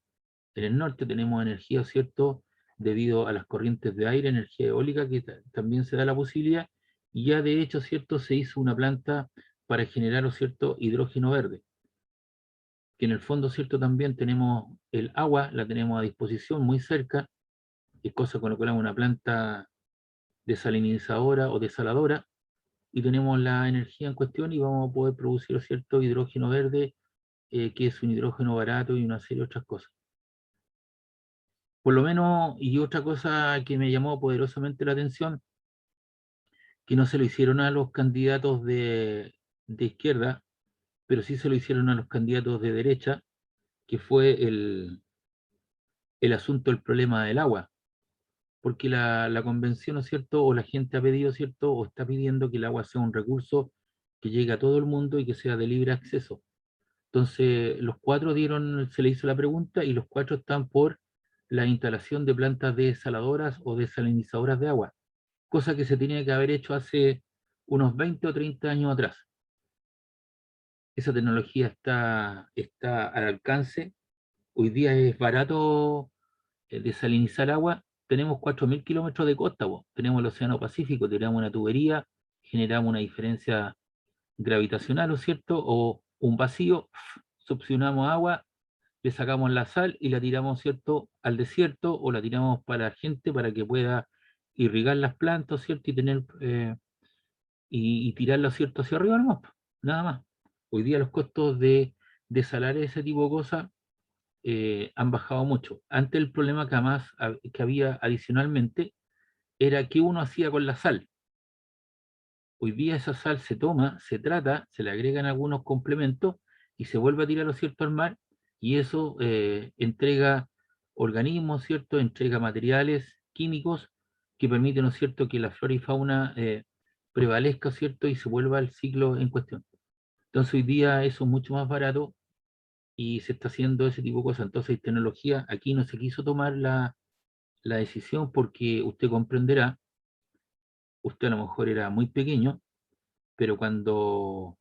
en el norte tenemos energía, ¿cierto? Debido a las corrientes de aire, energía eólica, que también se da la posibilidad, y ya de hecho, ¿cierto? Se hizo una planta para generar, ¿cierto? Hidrógeno verde, que en el fondo, ¿cierto? También tenemos el agua, la tenemos a disposición muy cerca, es cosa con lo cual una planta desalinizadora o desaladora, y tenemos la energía en cuestión y vamos a poder producir cierto hidrógeno verde, que es un hidrógeno barato y una serie de otras cosas. Por lo menos, y otra cosa que me llamó poderosamente la atención, que no se lo hicieron a los candidatos de izquierda, pero sí se lo hicieron a los candidatos de derecha, que fue el asunto del problema del agua, porque la convención, ¿no es cierto?, o la gente ha pedido, ¿cierto?, o está pidiendo que el agua sea un recurso que llegue a todo el mundo y que sea de libre acceso. Entonces, los cuatro se le hizo la pregunta y los cuatro están por la instalación de plantas desaladoras o desalinizadoras de agua, cosa que se tenía que haber hecho hace unos 20 o 30 años atrás. Esa tecnología está al alcance. Hoy día es barato desalinizar agua. Tenemos 4.000 kilómetros de costa, po. Tenemos el Océano Pacífico, tiramos una tubería, generamos una diferencia gravitacional, ¿no es cierto? O un vacío, succionamos agua, le sacamos la sal y la tiramos, ¿cierto?, al desierto, o la tiramos para la gente para que pueda irrigar las plantas, ¿cierto? Y tener y tirarlo, ¿cierto?, hacia arriba nomás, nada más. Hoy día los costos de desalar ese tipo de cosas han bajado mucho. Antes el problema que había adicionalmente era qué uno hacía con la sal. Hoy día esa sal se toma, se trata, se le agregan algunos complementos y se vuelve a tirar, lo cierto, al mar, y eso entrega organismos, ¿cierto? Entrega materiales químicos que permiten, ¿no es cierto?, que la flora y fauna prevalezca, ¿cierto?, y se vuelva al ciclo en cuestión. Entonces hoy día eso es mucho más barato y se está haciendo ese tipo de cosas. Entonces tecnología, aquí no se quiso tomar la decisión porque usted comprenderá, usted a lo mejor era muy pequeño, pero cuando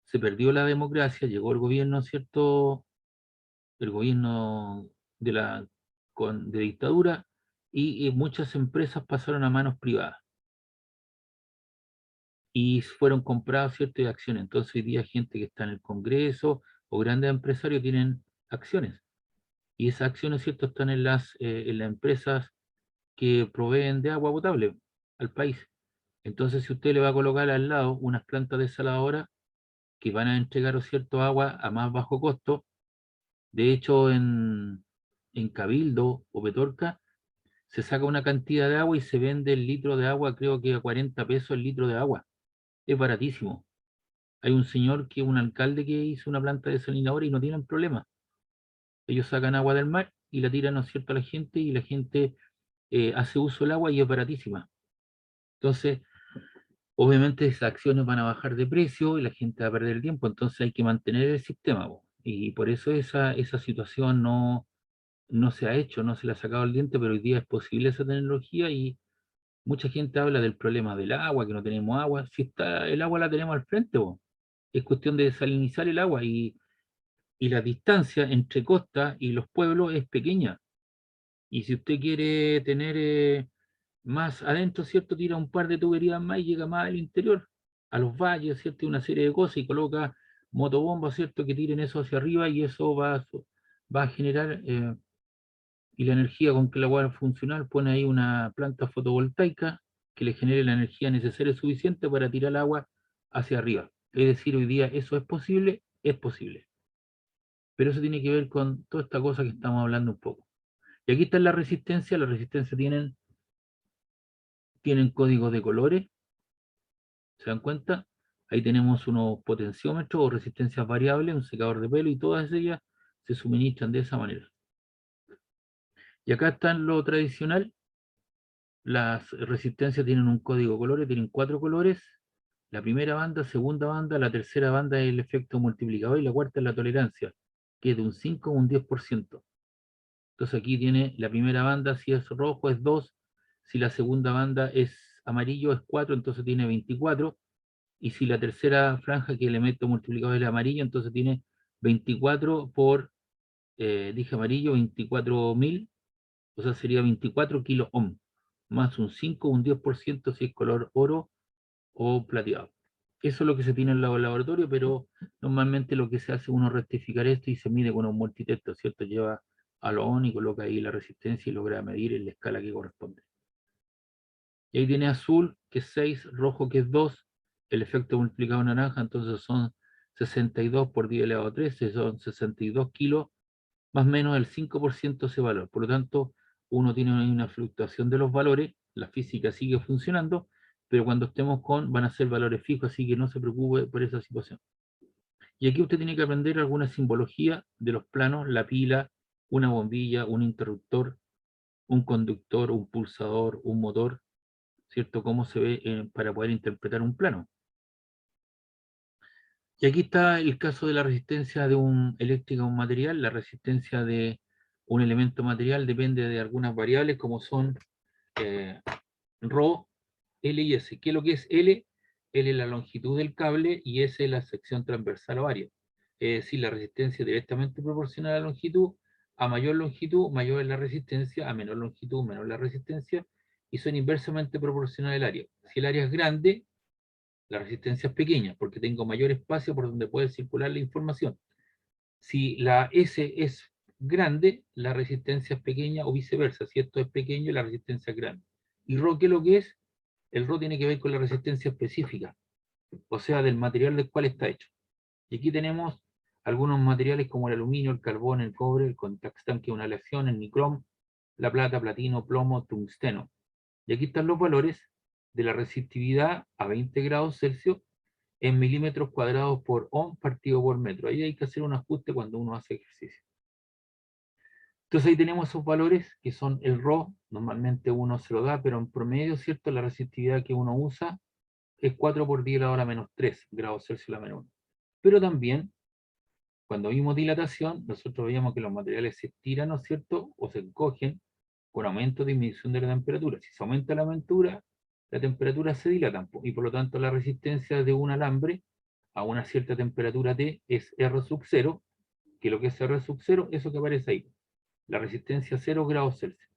se perdió la democracia, llegó el gobierno, ¿cierto? El gobierno de de dictadura, y muchas empresas pasaron a manos privadas y fueron compradas ciertas acciones. Entonces hoy día gente que está en el Congreso o grandes empresarios tienen acciones. Y esas acciones, ¿cierto?, están en las empresas que proveen de agua potable al país. Entonces, si usted le va a colocar al lado unas plantas desaladoras que van a entregar, cierto, agua a más bajo costo, de hecho en Cabildo o Petorca se saca una cantidad de agua y se vende el litro de agua, creo que a 40 pesos el litro de agua. Es baratísimo. Hay un señor un alcalde que hizo una planta desalinadora y no tienen problema. Ellos sacan agua del mar y la tiran, ¿no es cierto?, a la gente, y la gente hace uso del agua y es baratísima. Entonces, obviamente esas acciones van a bajar de precio y la gente va a perder el tiempo, entonces hay que mantener el sistema, po. Y por eso esa situación no se ha hecho, no se le ha sacado el diente, pero hoy día es posible esa tecnología y mucha gente habla del problema del agua, que no tenemos agua. Si está el agua la tenemos al frente, po. Es cuestión de desalinizar el agua, y la distancia entre costa y los pueblos es pequeña. Y si usted quiere tener más adentro, ¿cierto?, tira un par de tuberías más y llega más al interior, a los valles, ¿cierto?, y una serie de cosas, y coloca motobombas, ¿cierto?, que tiren eso hacia arriba, y eso va a generar, y la energía con que la agua funcional, pone ahí una planta fotovoltaica que le genere la energía necesaria y suficiente para tirar el agua hacia arriba. Es decir, hoy día eso es posible. Pero eso tiene que ver con toda esta cosa que estamos hablando un poco. Y aquí está la resistencia. La resistencia tienen códigos de colores, ¿se dan cuenta? Ahí tenemos unos potenciómetros o resistencias variables, un secador de pelo, y todas ellas se suministran de esa manera. Y acá está lo tradicional. Las resistencias tienen un código de colores, tienen 4 colores. La primera banda, segunda banda, la tercera banda es el efecto multiplicador y la cuarta es la tolerancia, que es de un 5 a un 10%. Entonces aquí tiene la primera banda, si es rojo es 2, si la segunda banda es amarillo es 4, entonces tiene 24, y si la tercera franja que el elemento multiplicador es el amarillo, entonces tiene 24 por, dije amarillo, 24.000, o sea sería 24 kilo ohm, más un 5 o un 10% si es color oro o plateado. Eso es lo que se tiene en el laboratorio, pero normalmente lo que se hace es uno rectificar esto y se mide con un multitexto, ¿cierto? Lleva a lo ON y coloca ahí la resistencia y logra medir en la escala que corresponde. Y ahí tiene azul, que es 6, rojo, que es 2, el efecto multiplicado naranja, entonces son 62 por 10 elevado a 13, son 62 kilos, más o menos el 5% ese valor. Por lo tanto, uno tiene una fluctuación de los valores, la física sigue funcionando, pero cuando estemos van a ser valores fijos, así que no se preocupe por esa situación. Y aquí usted tiene que aprender alguna simbología de los planos, la pila, una bombilla, un interruptor, un conductor, un pulsador, un motor, ¿cierto? Cómo se ve para poder interpretar un plano. Y aquí está el caso de la resistencia de un eléctrica a un material. La resistencia de un elemento material depende de algunas variables como son Rho, L y S. ¿Qué es lo que es L? L es la longitud del cable y S es la sección transversal o área. Es decir, la resistencia es directamente proporcional a la longitud. A mayor longitud, mayor es la resistencia. A menor longitud, menor la resistencia. Y son inversamente proporcionales al área. Si el área es grande, la resistencia es pequeña, porque tengo mayor espacio por donde puede circular la información. Si la S es grande, la resistencia es pequeña o viceversa. Si esto es pequeño, la resistencia es grande. ¿Y Rho qué es lo que es? El Rho tiene que ver con la resistencia específica, o sea, del material del cual está hecho. Y aquí tenemos algunos materiales como el aluminio, el carbón, el cobre, el contactán, que es una aleación, el nicrom, la plata, platino, plomo, tungsteno. Y aquí están los valores de la resistividad a 20 grados Celsius en milímetros cuadrados por ohm partido por metro. Ahí hay que hacer un ajuste cuando uno hace ejercicio. Entonces ahí tenemos esos valores que son el Rho, normalmente uno se lo da, pero en promedio, ¿cierto? La resistividad que uno usa es 4 por 10 a la hora menos 3 grados Celsius a la menos 1. Pero también, cuando vimos dilatación, nosotros veíamos que los materiales se estiran, ¿no es cierto? O se encogen con aumento o disminución de la temperatura. Si se aumenta la temperatura se dilata, y por lo tanto la resistencia de un alambre a una cierta temperatura T es R sub 0, que lo que es R sub 0, eso que aparece ahí, la resistencia a 0 grados Celsius.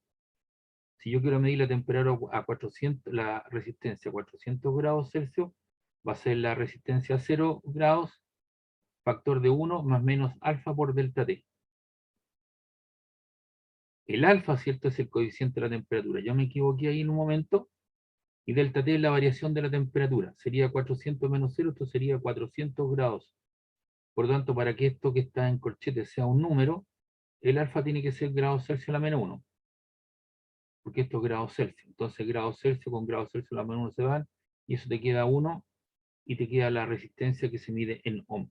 Si yo quiero medir la temperatura a 400, la resistencia a 400 grados Celsius, va a ser la resistencia a 0 grados, factor de 1 más menos alfa por delta T. El alfa, ¿cierto?, es el coeficiente de la temperatura. Yo me equivoqué ahí en un momento, y delta T es la variación de la temperatura. Sería 400 menos 0, esto sería 400 grados. Por lo tanto, para que esto que está en corchete sea un número, el alfa tiene que ser grados Celsius a la menos 1. Porque esto es grados Celsius. Entonces, grados Celsius con grados Celsius a la menos 1 se van, y eso te queda 1, y te queda la resistencia que se mide en ohm.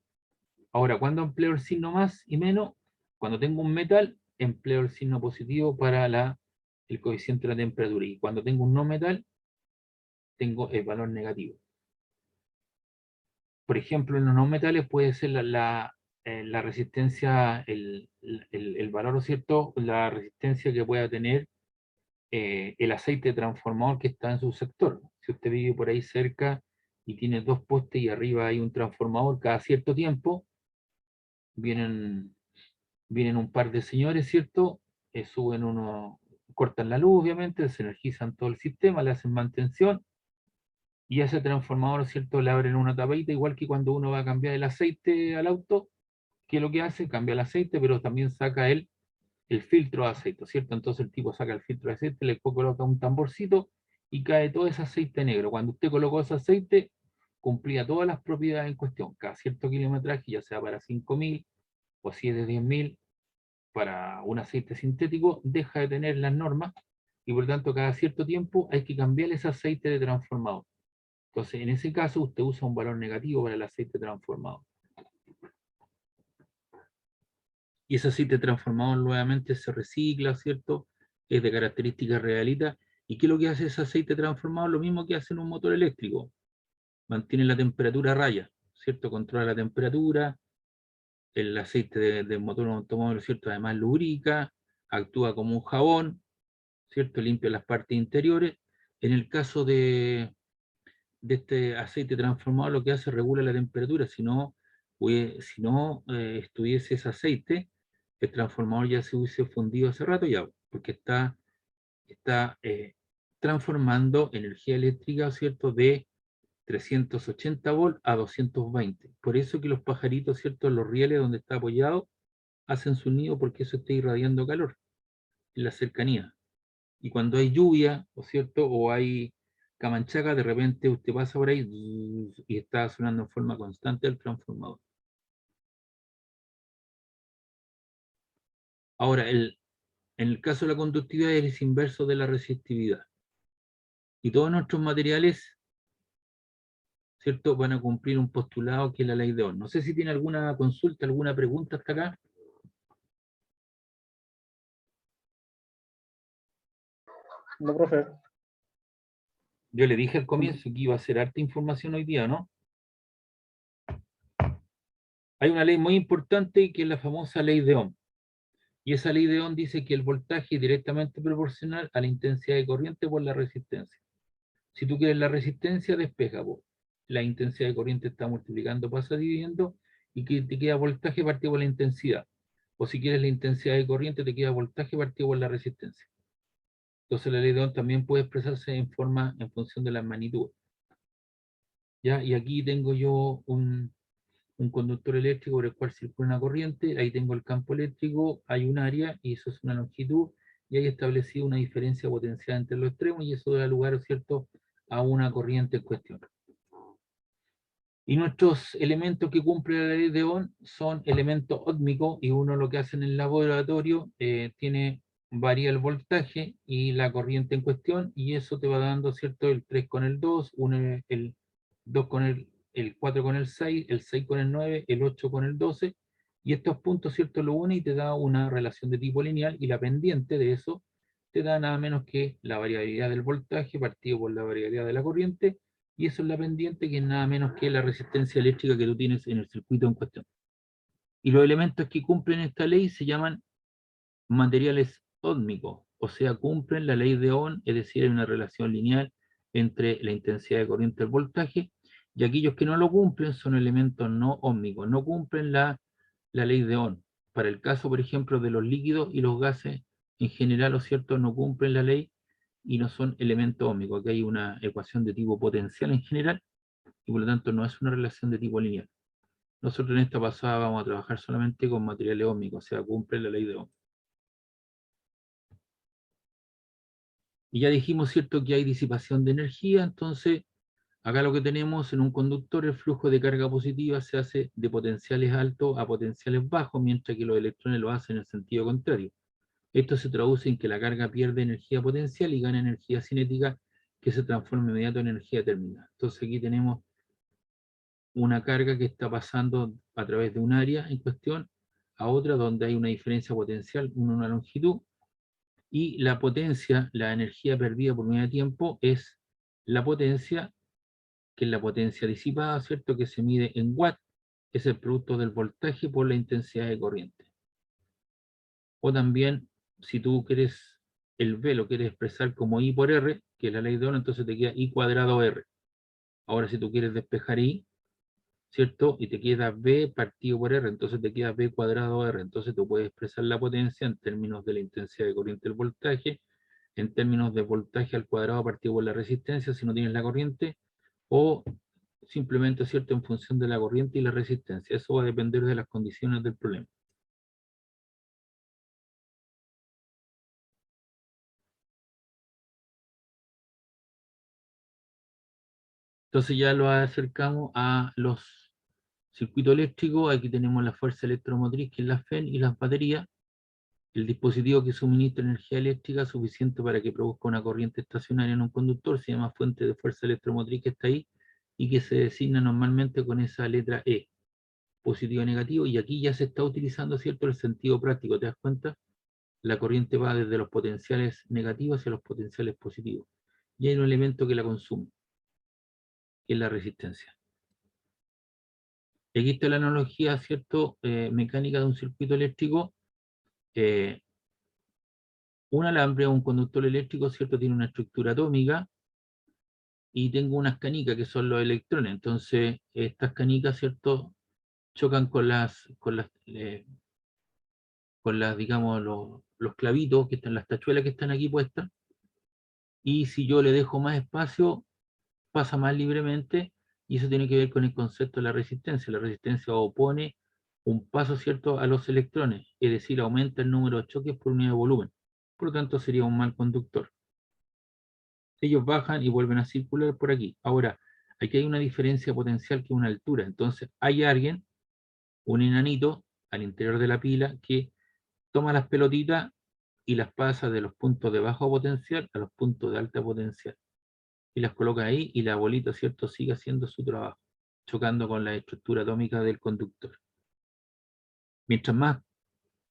Ahora, ¿cuándo empleo el signo más y menos? Cuando tengo un metal, empleo el signo positivo para el coeficiente de la temperatura. Y cuando tengo un no metal, tengo el valor negativo. Por ejemplo, en los no metales puede ser la resistencia, el valor, ¿cierto? La resistencia que pueda tener el aceite transformador que está en su sector. Si usted vive por ahí cerca y tiene 2 postes y arriba hay un transformador, cada cierto tiempo vienen un par de señores, ¿cierto? Suben uno, cortan la luz, obviamente, desenergizan todo el sistema, le hacen mantención, y a ese transformador, ¿cierto?, le abren una tapadita, igual que cuando uno va a cambiar el aceite al auto, ¿qué es lo que hace? Cambia el aceite, pero también saca el filtro de aceite, ¿cierto? Entonces el tipo saca el filtro de aceite, le coloca un tamborcito y cae todo ese aceite negro. Cuando usted colocó ese aceite, cumplía todas las propiedades en cuestión. Cada cierto kilometraje, ya sea para 5.000 o si es de 10.000, para un aceite sintético, deja de tener las normas, y por lo tanto cada cierto tiempo hay que cambiar ese aceite de transformador. Entonces, en ese caso, usted usa un valor negativo para el aceite transformado. Y ese aceite transformado nuevamente se recicla, ¿cierto? Es de características realitas. ¿Y qué es lo que hace ese aceite transformado? Lo mismo que hace en un motor eléctrico. Mantiene la temperatura a raya, ¿cierto? Controla la temperatura. El aceite de motor automóvil, ¿cierto? Además lubrica, actúa como un jabón, ¿cierto? Limpia las partes interiores. En el caso de este aceite transformado, lo que hace es regula la temperatura. Si no estuviese ese aceite, el transformador ya se hubiese fundido hace rato ya, porque está transformando energía eléctrica, ¿cierto? De 380 volts a 220. Por eso que los pajaritos, ¿cierto? En los rieles donde está apoyado, hacen su nido porque eso está irradiando calor en la cercanía. Y cuando hay lluvia, ¿o cierto? O hay camanchaca, de repente usted pasa por ahí y está sonando en forma constante el transformador. Ahora, en el caso de la conductividad es inverso de la resistividad. Y todos nuestros materiales, ¿cierto? Van a cumplir un postulado que es la ley de Ohm. No sé si tiene alguna consulta, alguna pregunta hasta acá. No, profe. Yo le dije al comienzo que iba a ser harta información hoy día, ¿no? Hay una ley muy importante que es la famosa ley de Ohm. Y esa ley de Ohm dice que el voltaje es directamente proporcional a la intensidad de corriente por la resistencia. Si tú quieres la resistencia, despeja vos. La intensidad de corriente está multiplicando, pasa dividiendo, y que te queda voltaje partido por la intensidad. O si quieres la intensidad de corriente, te queda voltaje partido por la resistencia. Entonces la ley de Ohm también puede expresarse en función de las magnitudes. ¿Ya? Y aquí tengo yo un conductor eléctrico por el cual circula una corriente, ahí tengo el campo eléctrico, hay un área, y eso es una longitud, y hay establecido una diferencia potencial entre los extremos, y eso da lugar, ¿cierto?, a una corriente en cuestión. Y nuestros elementos que cumplen la ley de Ohm son elementos ósmicos, y uno lo que hace en el laboratorio varía el voltaje y la corriente en cuestión, y eso te va dando, ¿cierto?, el 3 con el 2, el 2 con el 4 con el 6 con el 9, el 8 con el 12, y estos puntos, ¿cierto?, lo une y te da una relación de tipo lineal, y la pendiente de eso te da nada menos que la variabilidad del voltaje partido por la variabilidad de la corriente, y eso es la pendiente, que es nada menos que la resistencia eléctrica que tú tienes en el circuito en cuestión. Y los elementos que cumplen esta ley se llaman materiales ósmicos, o sea, cumplen la ley de Ohm, es decir, hay una relación lineal entre la intensidad de corriente y el voltaje, y aquellos que no lo cumplen son elementos no ósmicos, no cumplen la ley de Ohm. Para el caso, por ejemplo, de los líquidos y los gases, en general, ¿o cierto?, no cumplen la ley y no son elementos ósmicos. Aquí hay una ecuación de tipo potencial en general, y por lo tanto no es una relación de tipo lineal. Nosotros en esta pasada vamos a trabajar solamente con materiales ósmicos, o sea, cumplen la ley de Ohm. Y ya dijimos, ¿cierto?, que hay disipación de energía. Entonces acá lo que tenemos en un conductor, el flujo de carga positiva se hace de potenciales altos a potenciales bajos, mientras que los electrones lo hacen en el sentido contrario. Esto se traduce en que la carga pierde energía potencial y gana energía cinética, que se transforma inmediato en energía térmica. Entonces aquí tenemos una carga que está pasando a través de un área en cuestión a otra, donde hay una diferencia potencial, una longitud, y la potencia, la energía perdida por unidad de tiempo, es la potencia, que es la potencia disipada, ¿cierto?, que se mide en watt, es el producto del voltaje por la intensidad de corriente. O también, si tú quieres el V lo quieres expresar como I por R, que es la ley de Ohm, entonces te queda I cuadrado R. Ahora, si tú quieres despejar I, ¿cierto?, y te queda V partido por R, entonces te queda V cuadrado R. Entonces tú puedes expresar la potencia en términos de la intensidad de corriente del voltaje, en términos de voltaje al cuadrado partido por la resistencia, si no tienes la corriente, o simplemente, ¿cierto?, en función de la corriente y la resistencia. Eso va a depender de las condiciones del problema. Entonces ya lo acercamos a los circuitos eléctricos. Aquí tenemos la fuerza electromotriz, que es la FEN, y las baterías. El dispositivo que suministra energía eléctrica suficiente para que produzca una corriente estacionaria en un conductor se llama fuente de fuerza electromotriz, que está ahí. y que se designa normalmente con esa letra E, positivo y negativo, y aquí ya se está utilizando, ¿cierto?, el sentido práctico, ¿te das cuenta? La corriente va desde los potenciales negativos hacia los potenciales positivos, y hay un elemento que la consume, que es la resistencia. Y aquí está la analogía, ¿cierto?, mecánica de un circuito eléctrico. Un alambre o un conductor eléctrico, ¿cierto?, tiene una estructura atómica, y tengo unas canicas que son los electrones. Entonces, estas canicas, ¿cierto?, chocan con digamos, los clavitos que están, las tachuelas que están aquí puestas, y si yo le dejo más espacio, pasa más libremente, y eso tiene que ver con el concepto de la resistencia. La resistencia opone un paso, ¿cierto?, a los electrones, es decir, aumenta el número de choques por unidad de volumen. Por lo tanto, sería un mal conductor. Ellos bajan y vuelven a circular por aquí. Ahora, aquí hay una diferencia potencial que es una altura. Entonces, hay alguien, un enanito, al interior de la pila, que toma las pelotitas y las pasa de los puntos de bajo potencial a los puntos de alta potencial. Y las coloca ahí, y la bolita, ¿cierto?, sigue haciendo su trabajo, chocando con la estructura atómica del conductor. Mientras más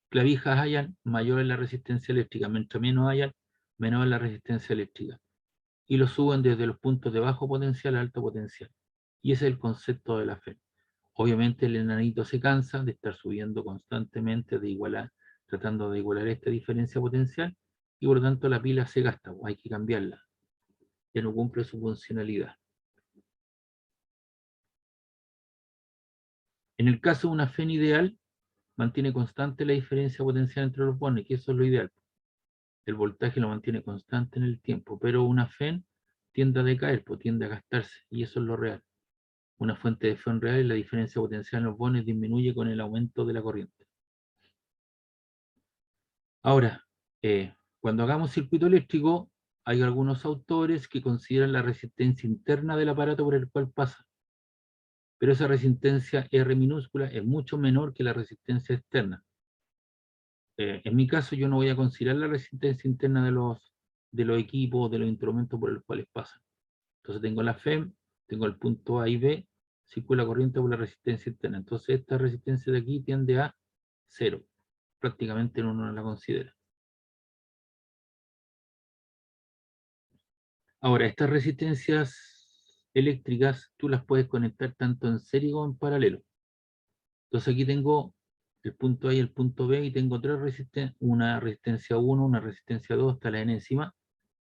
clavijas hayan, mayor es la resistencia eléctrica. Mientras menos hayan, menor es la resistencia eléctrica. Y lo suben desde los puntos de bajo potencial a alto potencial. Y ese es el concepto de la fe. Obviamente el enanito se cansa de estar subiendo constantemente, tratando de igualar esta diferencia potencial, y por lo tanto la pila se gasta, hay que cambiarla, ya no cumple su funcionalidad. En el caso de una FEN ideal, mantiene constante la diferencia potencial entre los bonos, que eso es lo ideal. El voltaje lo mantiene constante en el tiempo, pero una FEN tiende a decaer, tiende a gastarse, y eso es lo real. Una fuente de FEN real y la diferencia potencial en los bonos disminuye con el aumento de la corriente. Ahora, cuando hagamos circuito eléctrico, hay algunos autores que consideran la resistencia interna del aparato por el cual pasa, pero esa resistencia R minúscula es mucho menor que la resistencia externa. En mi caso, yo no voy a considerar la resistencia interna de los equipos, de los instrumentos por los cuales pasan. Entonces tengo la FEM, tengo el punto A y B, circula corriente por la resistencia interna. Entonces esta resistencia de aquí tiende a 0. Prácticamente uno no la considera. Ahora, estas resistencias eléctricas tú las puedes conectar tanto en serie como en paralelo. Entonces aquí tengo el punto A y el punto B, y tengo tres resistencias, una resistencia 1, una resistencia 2 hasta la enésima.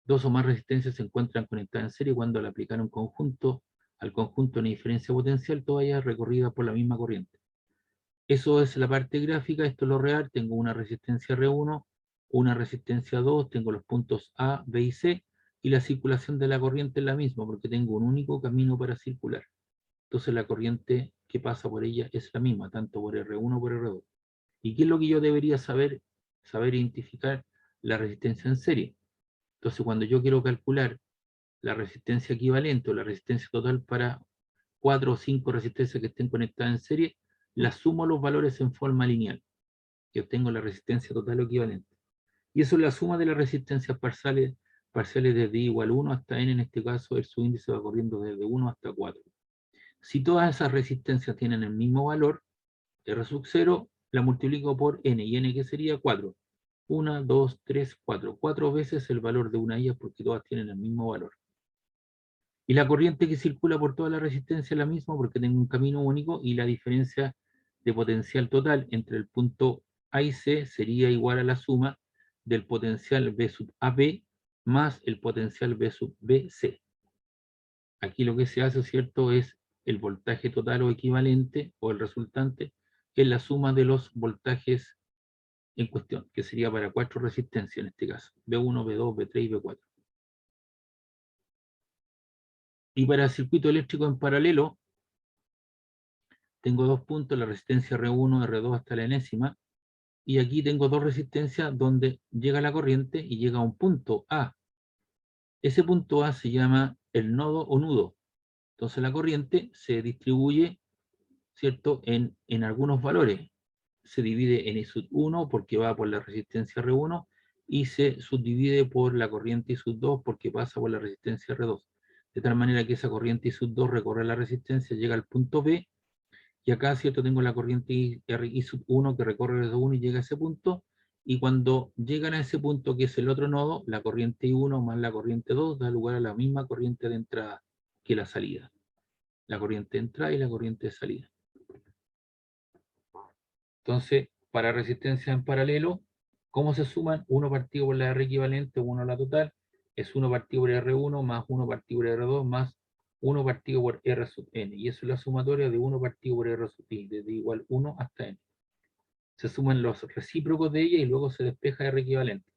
Dos o más resistencias se encuentran conectadas en serie cuando al aplicar al conjunto una diferencia potencial, toda ella es recorrida por la misma corriente. Eso es la parte gráfica, esto es lo real. Tengo una resistencia R1, una resistencia 2, tengo los puntos A, B y C, y la circulación de la corriente es la misma, porque tengo un único camino para circular. Entonces la corriente que pasa por ella es la misma, tanto por R1 como por R2. ¿Y qué es lo que yo debería saber? Saber identificar la resistencia en serie. Entonces cuando yo quiero calcular la resistencia equivalente o la resistencia total para 4 o 5 resistencias que estén conectadas en serie, las sumo los valores en forma lineal, y obtengo la resistencia total o equivalente. Y eso es la suma de las resistencias parciales desde I igual 1 hasta N, en este caso el subíndice va corriendo desde 1 hasta 4. Si todas esas resistencias tienen el mismo valor, R sub 0, la multiplico por N, y N que sería 4. 1, 2, 3, 4. 4 veces el valor de una de ellas, porque todas tienen el mismo valor. Y la corriente que circula por toda la resistencia es la misma, porque tengo un camino único, y la diferencia de potencial total entre el punto A y C sería igual a la suma del potencial B sub AB más el potencial B sub BC. Aquí lo que se hace, ¿cierto?, es el voltaje total o equivalente, o el resultante, es la suma de los voltajes en cuestión, que sería para 4 resistencias en este caso, B1, B2, B3 y B4. Y para el circuito eléctrico en paralelo, tengo dos puntos, la resistencia R1, R2 hasta la enésima, y aquí tengo dos resistencias donde llega la corriente y llega a un punto A. Ese punto A se llama el nodo o nudo. Entonces la corriente se distribuye, ¿cierto?, en algunos valores. Se divide en I sub 1 porque va por la resistencia R1, y se subdivide por la corriente I sub 2 porque pasa por la resistencia R2. de tal manera que esa corriente I sub 2 recorre la resistencia, llega al punto B, y acá, ¿cierto? Tengo la corriente I sub 1 que recorre desde 1 y llega a ese punto, y cuando llegan a ese punto, que es el otro nodo, la corriente I1 más la corriente 2 da lugar a la misma corriente de entrada que la salida. La corriente de entrada y la corriente de salida. Entonces, para resistencia en paralelo, ¿cómo se suman? 1 partido por la R equivalente, 1 la total, es 1 partido por R1 más 1 partido por R2 más 1 partido por R sub n. Y eso es la sumatoria de 1 partido por R sub i, desde igual 1 hasta n. Se suman los recíprocos de ella y luego se despeja R equivalente.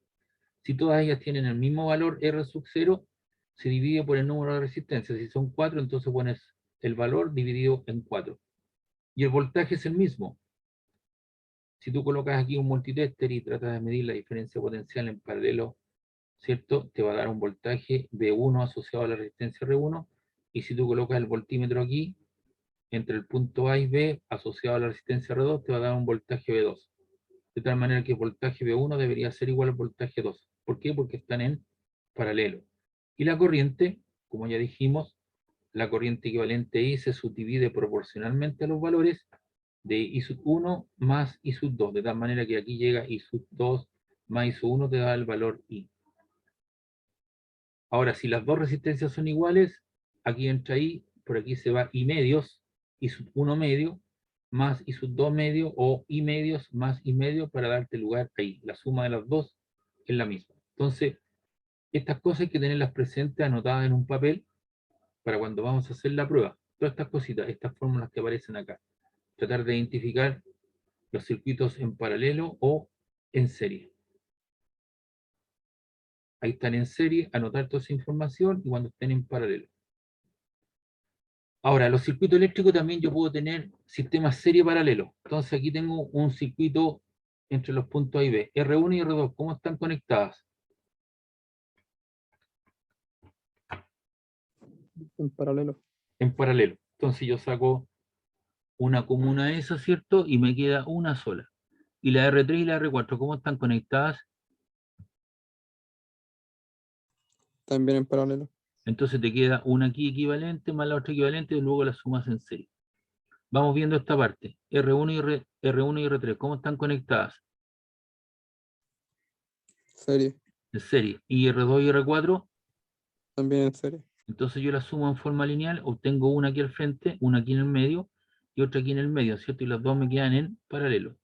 Si todas ellas tienen el mismo valor R sub 0, se divide por el número de resistencias. Si son 4, entonces pones el valor dividido en 4. Y el voltaje es el mismo. Si tú colocas aquí un multitester y tratas de medir la diferencia potencial en paralelo, ¿cierto? Te va a dar un voltaje V1 asociado a la resistencia R1, y si tú colocas el voltímetro aquí, entre el punto A y B, asociado a la resistencia R2, te va a dar un voltaje V2. De tal manera que el voltaje V1 debería ser igual al voltaje 2. ¿Por qué? Porque están en paralelo. Y la corriente, como ya dijimos, la corriente equivalente I se subdivide proporcionalmente a los valores de I sub 1 más I sub 2, de tal manera que aquí llega I sub 2 más I sub 1 te da el valor I. Ahora, si las dos resistencias son iguales, aquí entra I, por aquí se va I medios, I sub 1 medio, más I sub 2 medio, o I medios más I medio, para darte lugar ahí. La suma de las dos es la misma. Entonces, estas cosas hay que tenerlas presentes, anotadas en un papel, para cuando vamos a hacer la prueba. Todas estas cositas, estas fórmulas que aparecen acá. Tratar de identificar los circuitos en paralelo o en serie. Ahí están en serie, anotar toda esa información, y cuando estén en paralelo. Ahora, los circuitos eléctricos también yo puedo tener sistemas serie paralelo. Entonces aquí tengo un circuito entre los puntos A y B. R1 y R2, ¿cómo están conectadas? En paralelo. En paralelo. Entonces yo saco una comuna de esas, ¿cierto? Y me queda una sola. Y la R3 y la R4, ¿cómo están conectadas? También en paralelo. Entonces te queda una aquí equivalente más la otra equivalente, y luego las sumas en serie. Vamos viendo esta parte. R1 y R3, ¿cómo están conectadas? Serie. En serie. Y R2 y R4, También en serie. entonces yo las sumo en forma lineal, obtengo una aquí al frente, una aquí en el medio y otra aquí en el medio, ¿cierto? Y las dos me quedan en paralelo.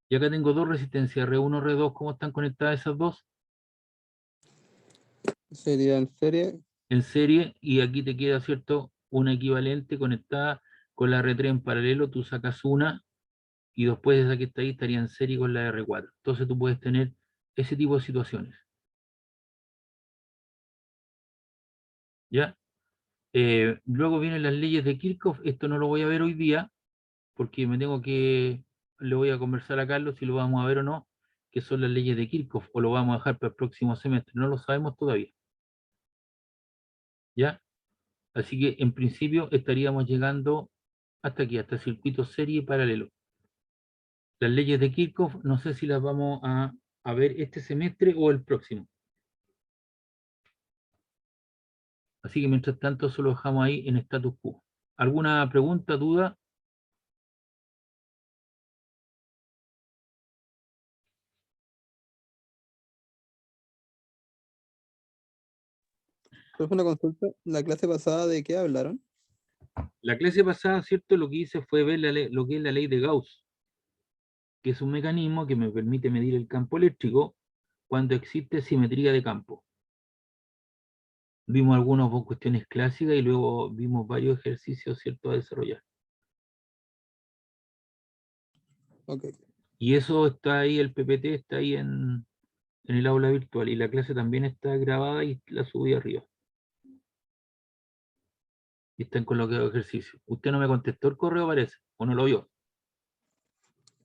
Y acá tengo dos resistencias, R1, R2, ¿cómo están conectadas esas dos? Sería en serie. En serie, y aquí te queda, ¿cierto? Una equivalente conectada con la R3 en paralelo, tú sacas una, y después de esa que está ahí estaría en serie con la R4. Entonces tú puedes tener ese tipo de situaciones. ¿Ya? Luego vienen las leyes de Kirchhoff. Esto no lo voy a ver hoy día, porque le voy a conversar a Carlos si lo vamos a ver o no, que son las leyes de Kirchhoff, o lo vamos a dejar para el próximo semestre. No lo sabemos todavía. ¿Ya? Así que en principio estaríamos llegando hasta aquí, hasta circuito serie y paralelo. Las leyes de Kirchhoff, no sé si las vamos a ver este semestre o el próximo. Así que mientras tanto, eso lo dejamos ahí en status quo. ¿Alguna pregunta, duda? Pero fue una consulta. ¿La clase pasada de qué hablaron? La clase pasada, ¿cierto? Lo que hice fue ver lo que es la ley de Gauss, que es un mecanismo que me permite medir el campo eléctrico cuando existe simetría de campo. Vimos algunas cuestiones clásicas y luego vimos varios ejercicios, ¿cierto?, a desarrollar. Ok. Y eso está ahí, el PPT está ahí en el aula virtual, y la clase también está grabada y la subí arriba. Y están colocados ejercicios. Usted no me contestó el correo, parece, o no lo vio.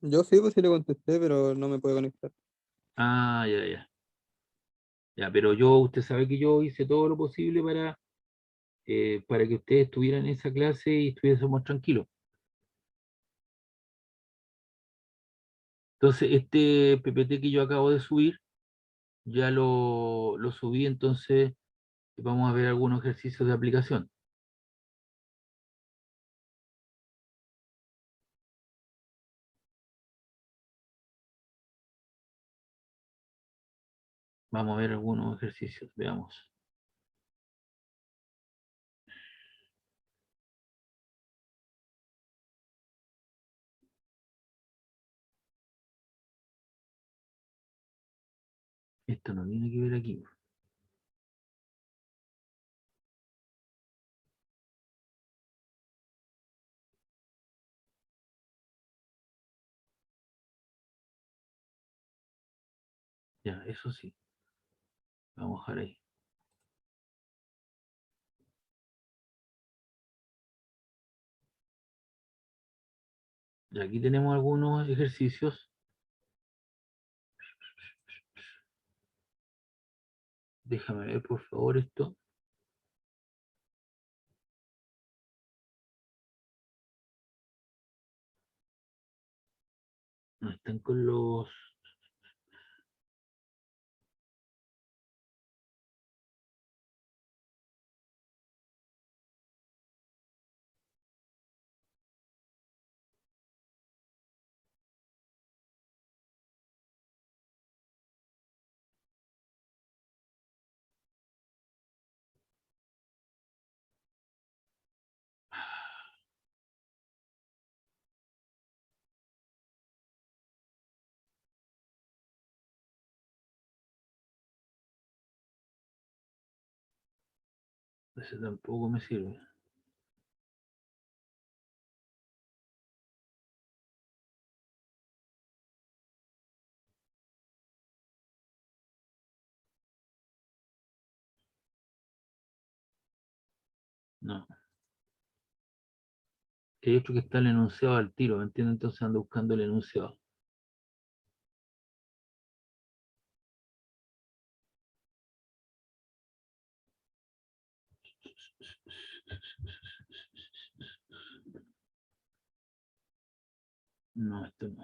Yo sí, pues sí le contesté, pero no me puede conectar. Ah, ya, ya. Ya, pero usted sabe que yo hice todo lo posible para que ustedes estuvieran en esa clase y estuviésemos tranquilos. Entonces, este PPT que yo acabo de subir, ya lo subí entonces Y vamos a ver algunos ejercicios de aplicación. Vamos a ver algunos ejercicios, veamos. Esto no tiene que ver aquí. Ya, eso sí. Vamos a dejar ahí. Y aquí tenemos algunos ejercicios. Déjame ver, por favor, esto. No están con los... Ese tampoco me sirve. No. Que hay otro que está el enunciado al tiro, ¿me entiendes? Entonces ando buscando el enunciado. No, esto no.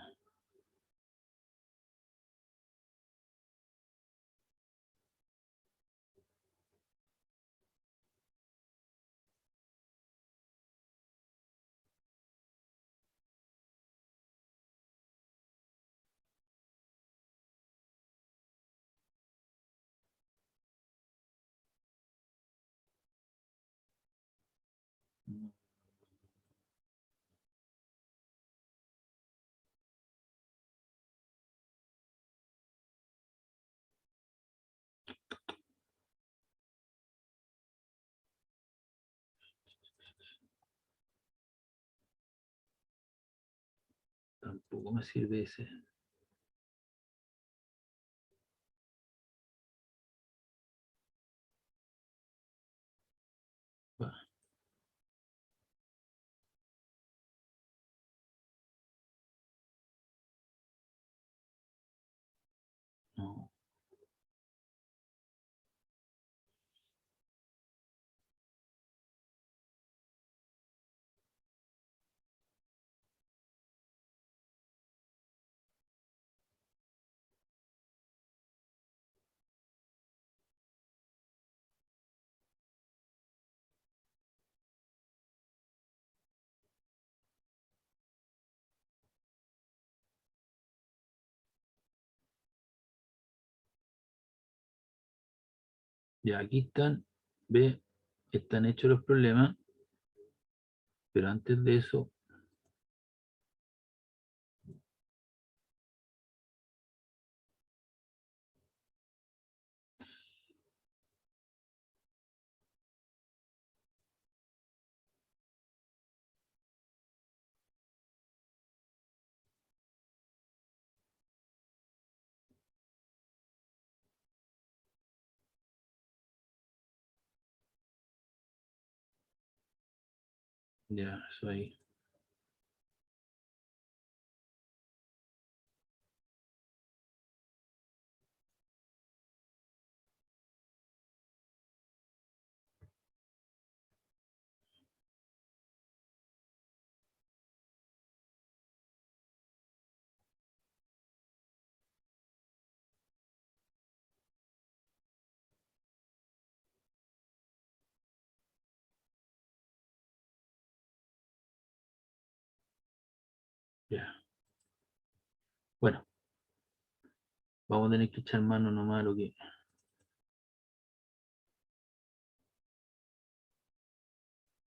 No, tampoco me sirve ese. Va, no. Ya aquí están, ve, están hechos los problemas, pero antes de eso, ya, eso ahí. Bueno, vamos a tener que echar mano nomás a lo que...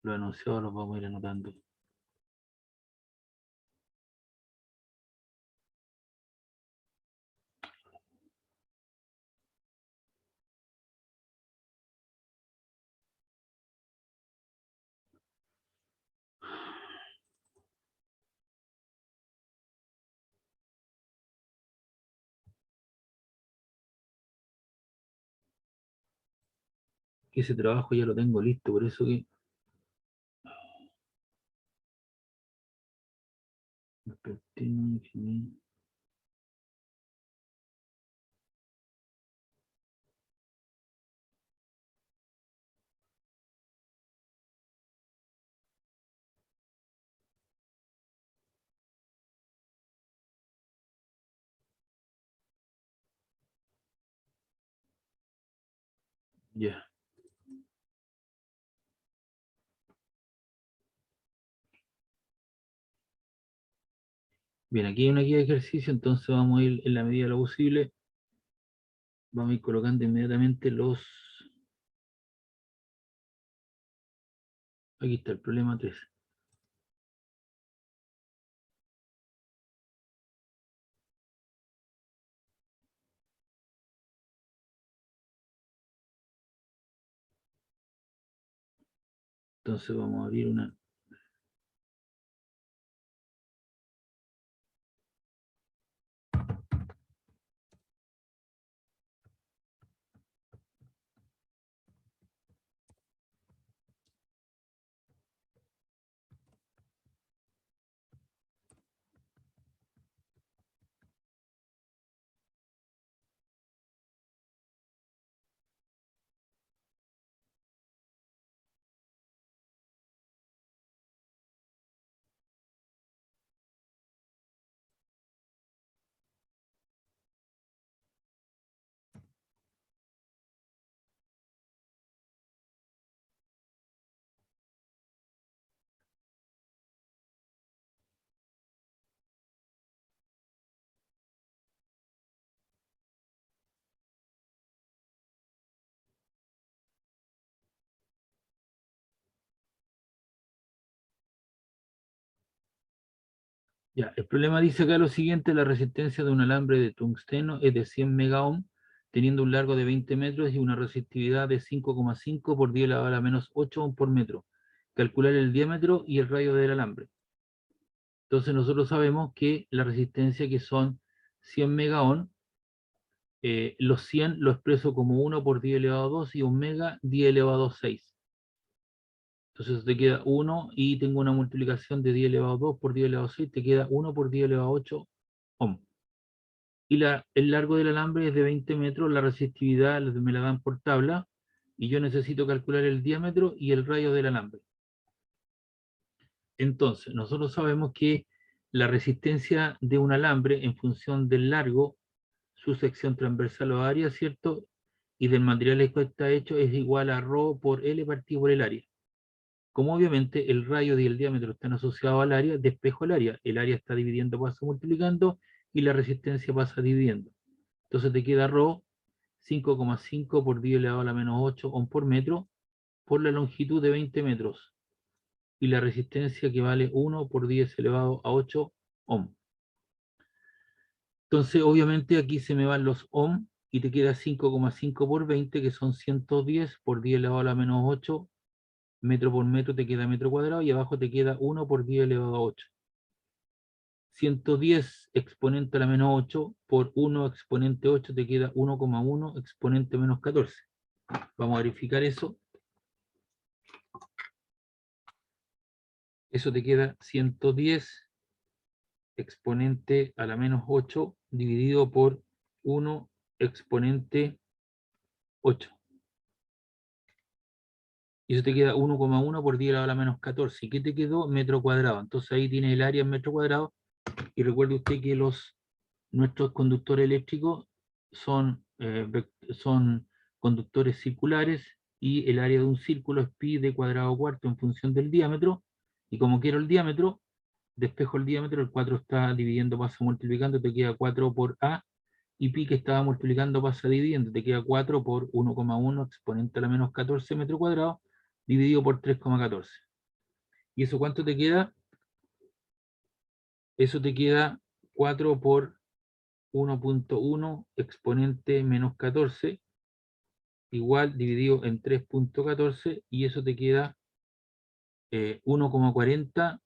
Los enunciados los vamos a ir anotando. Que ese trabajo ya lo tengo listo, por eso que... Ya. Bien, aquí hay una guía de ejercicio, entonces vamos a ir en la medida de lo posible. Vamos a ir colocando inmediatamente los... Aquí está el problema 3. Entonces vamos a abrir una... Ya, el problema dice acá lo siguiente: la resistencia de un alambre de tungsteno es de 100 megaohm, teniendo un largo de 20 metros y una resistividad de 5,5 por 10 elevado a la menos 8 ohm por metro. Calcular el diámetro y el radio del alambre. Entonces nosotros sabemos que la resistencia, que son 100 megaohm, los 100 lo expreso como 1 por 10 elevado a 2 y 1 mega 10 elevado a 6. Entonces te queda 1 y tengo una multiplicación de 10 elevado a 2 por 10 elevado a 6, te queda 1 por 10 elevado a 8 ohm. Y el largo del alambre es de 20 metros, la resistividad me la dan por tabla, y yo necesito calcular el diámetro y el radio del alambre. Entonces, nosotros sabemos que la resistencia de un alambre en función del largo, su sección transversal o área, ¿cierto? Y del material que está hecho es igual a ρ por L partido por el área. Como obviamente el radio y el diámetro están asociados al área, despejo el área está dividiendo, pasa multiplicando, y la resistencia pasa dividiendo. Entonces te queda ρ 5,5 por 10 elevado a la menos 8 ohm por metro, por la longitud de 20 metros, y la resistencia, que vale 1 por 10 elevado a 8 ohm. Entonces obviamente aquí se me van los ohm, y te queda 5,5 por 20, que son 110 por 10 elevado a la menos 8, metro por metro te queda metro cuadrado, y abajo te queda 1 por 10 elevado a 8. 110 exponente a la menos 8 por 1 exponente 8 te queda 1,1 exponente menos 14. Vamos a verificar eso. Eso te queda 110 exponente a la menos 8 dividido por 1 exponente 8. Y eso te queda 1,1 por 10 elevado a la menos 14. ¿Y qué te quedó? Metro cuadrado. Entonces ahí tienes el área en metro cuadrado. Y recuerde usted que nuestros conductores eléctricos son conductores circulares, y el área de un círculo es pi d cuadrado cuarto en función del diámetro. Y como quiero el diámetro, despejo el diámetro, el 4 está dividiendo, pasa multiplicando, te queda 4 por A, y pi que estaba multiplicando pasa dividiendo, te queda 4 por 1,1 exponente a la menos 14 metros cuadrados, dividido por 3,14. ¿Y eso cuánto te queda? Eso te queda 4 por 1,1 exponente menos 14, igual dividido en 3,14, y eso te queda 1,40,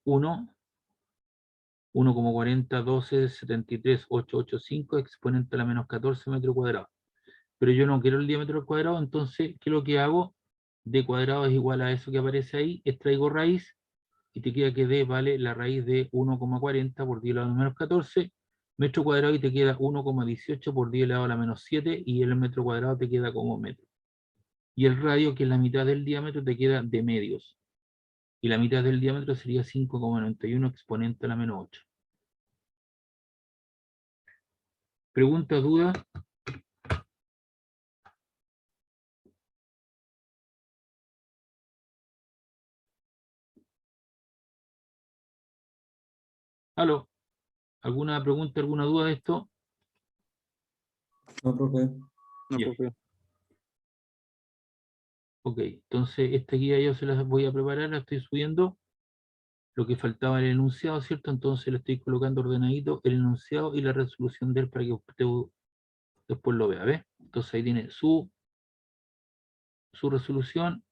1,40, 12, 73, 885 exponente a la menos 14 metros cuadrados. Pero yo no quiero el diámetro al cuadrado, entonces, ¿qué es lo que hago? D cuadrado es igual a eso que aparece ahí, extraigo raíz, y te queda que D vale la raíz de 1,40 por 10 elevado a la menos 14 metro cuadrado, y te queda 1,18 por 10 elevado a la menos 7, y el metro cuadrado te queda como metro. Y el radio, que es la mitad del diámetro, te queda de medios. Y la mitad del diámetro sería 5,91 exponente a la menos 8. ¿Pregunta, duda? ¿Aló? ¿Alguna pregunta, alguna duda de esto? No, profe. No, Ya. profe. Ok, entonces esta guía yo se las voy a preparar, la estoy subiendo. Lo que faltaba en el enunciado, ¿cierto? Entonces le estoy colocando ordenadito el enunciado y la resolución de él para que usted después lo vea, ¿ves? Entonces ahí tiene su resolución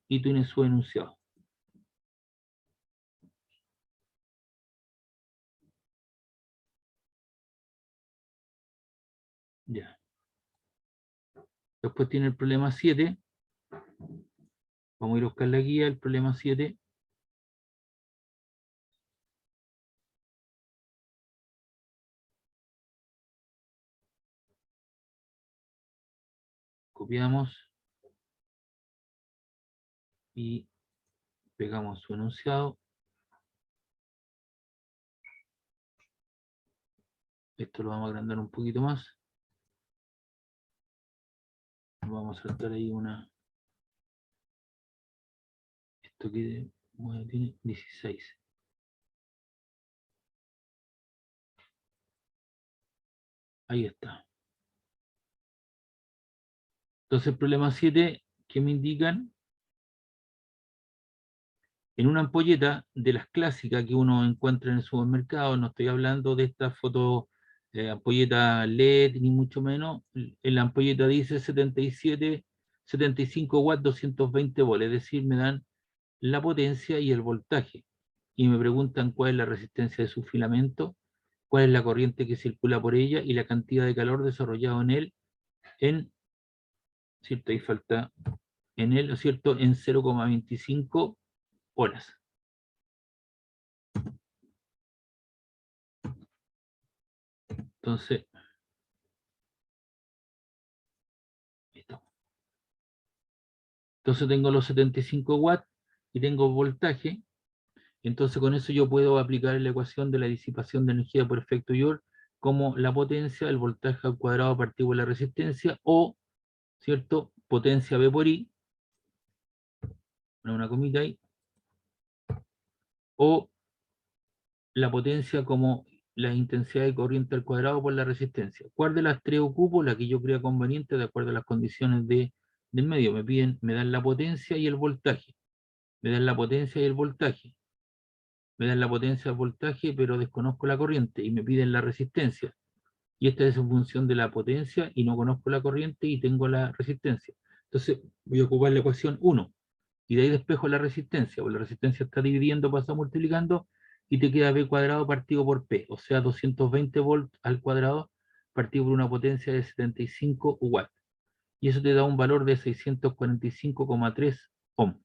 y tiene su enunciado. Ya. Después tiene el problema 7. Vamos a ir a buscar la guía, el problema 7. Copiamos y pegamos su enunciado. Esto lo vamos a agrandar un poquito más. Vamos a saltar ahí una... Esto que tiene 16. Ahí está. Entonces el problema 7, ¿qué me indican? En una ampolleta de las clásicas que uno encuentra en el supermercado, no estoy hablando de esta foto ampolleta LED, ni mucho menos, en la ampolleta dice 77, 75 watts, 220 volts, es decir, me dan la potencia y el voltaje. Y me preguntan cuál es la resistencia de su filamento, cuál es la corriente que circula por ella y la cantidad de calor desarrollado en él, ¿cierto? Ahí falta en él, ¿cierto? En 0,25 horas. Entonces, listo. Entonces tengo los 75 watts y tengo voltaje. Entonces con eso yo puedo aplicar la ecuación de la disipación de energía por efecto Joule como la potencia, el voltaje al cuadrado partido por la resistencia, o, ¿cierto?, potencia V por I, una comita ahí, o la potencia como la intensidad de corriente al cuadrado por la resistencia. ¿Cuál de las tres ocupo? La que yo crea conveniente de acuerdo a las condiciones del medio. Me dan la potencia y el voltaje. Me dan la potencia y el voltaje. Me dan la potencia y el voltaje, pero desconozco la corriente y me piden la resistencia. Y esta es en función de la potencia y no conozco la corriente y tengo la resistencia. Entonces voy a ocupar la ecuación 1 y de ahí despejo la resistencia, porque la resistencia está dividiendo, pasa multiplicando, y te queda V cuadrado partido por P, o sea 220 volts al cuadrado partido por una potencia de 75 watts. Y eso te da un valor de 645,3 ohm.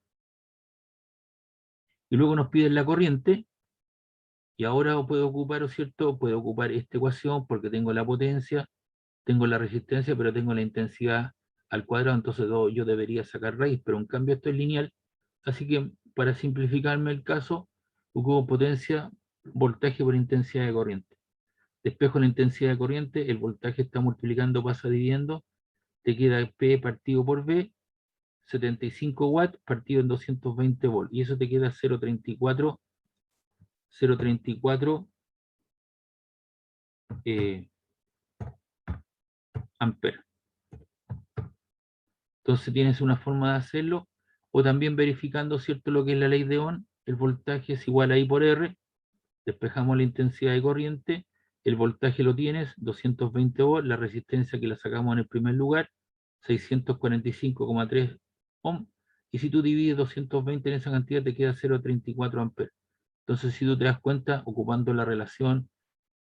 Y luego nos piden la corriente, y ahora puedo ocupar, ¿cierto? Puedo ocupar esta ecuación porque tengo la potencia, tengo la resistencia, pero tengo la intensidad al cuadrado, entonces yo debería sacar raíz, pero en cambio esto es lineal, así que para simplificarme el caso, ocupo potencia, voltaje por intensidad de corriente. Despejo la intensidad de corriente, el voltaje está multiplicando, pasa dividiendo, te queda P partido por V, 75 watts partido en 220 volts, y eso te queda 0,34 0,34 amperes. Entonces tienes una forma de hacerlo, o también verificando, ¿cierto?, lo que es la ley de Ohm. El voltaje es igual a I por R, despejamos la intensidad de corriente, el voltaje lo tienes, 220 volts, la resistencia que la sacamos en el primer lugar, 645,3 ohm, y si tú divides 220 en esa cantidad te queda 0,34 amperes. Entonces, si tú te das cuenta, ocupando la relación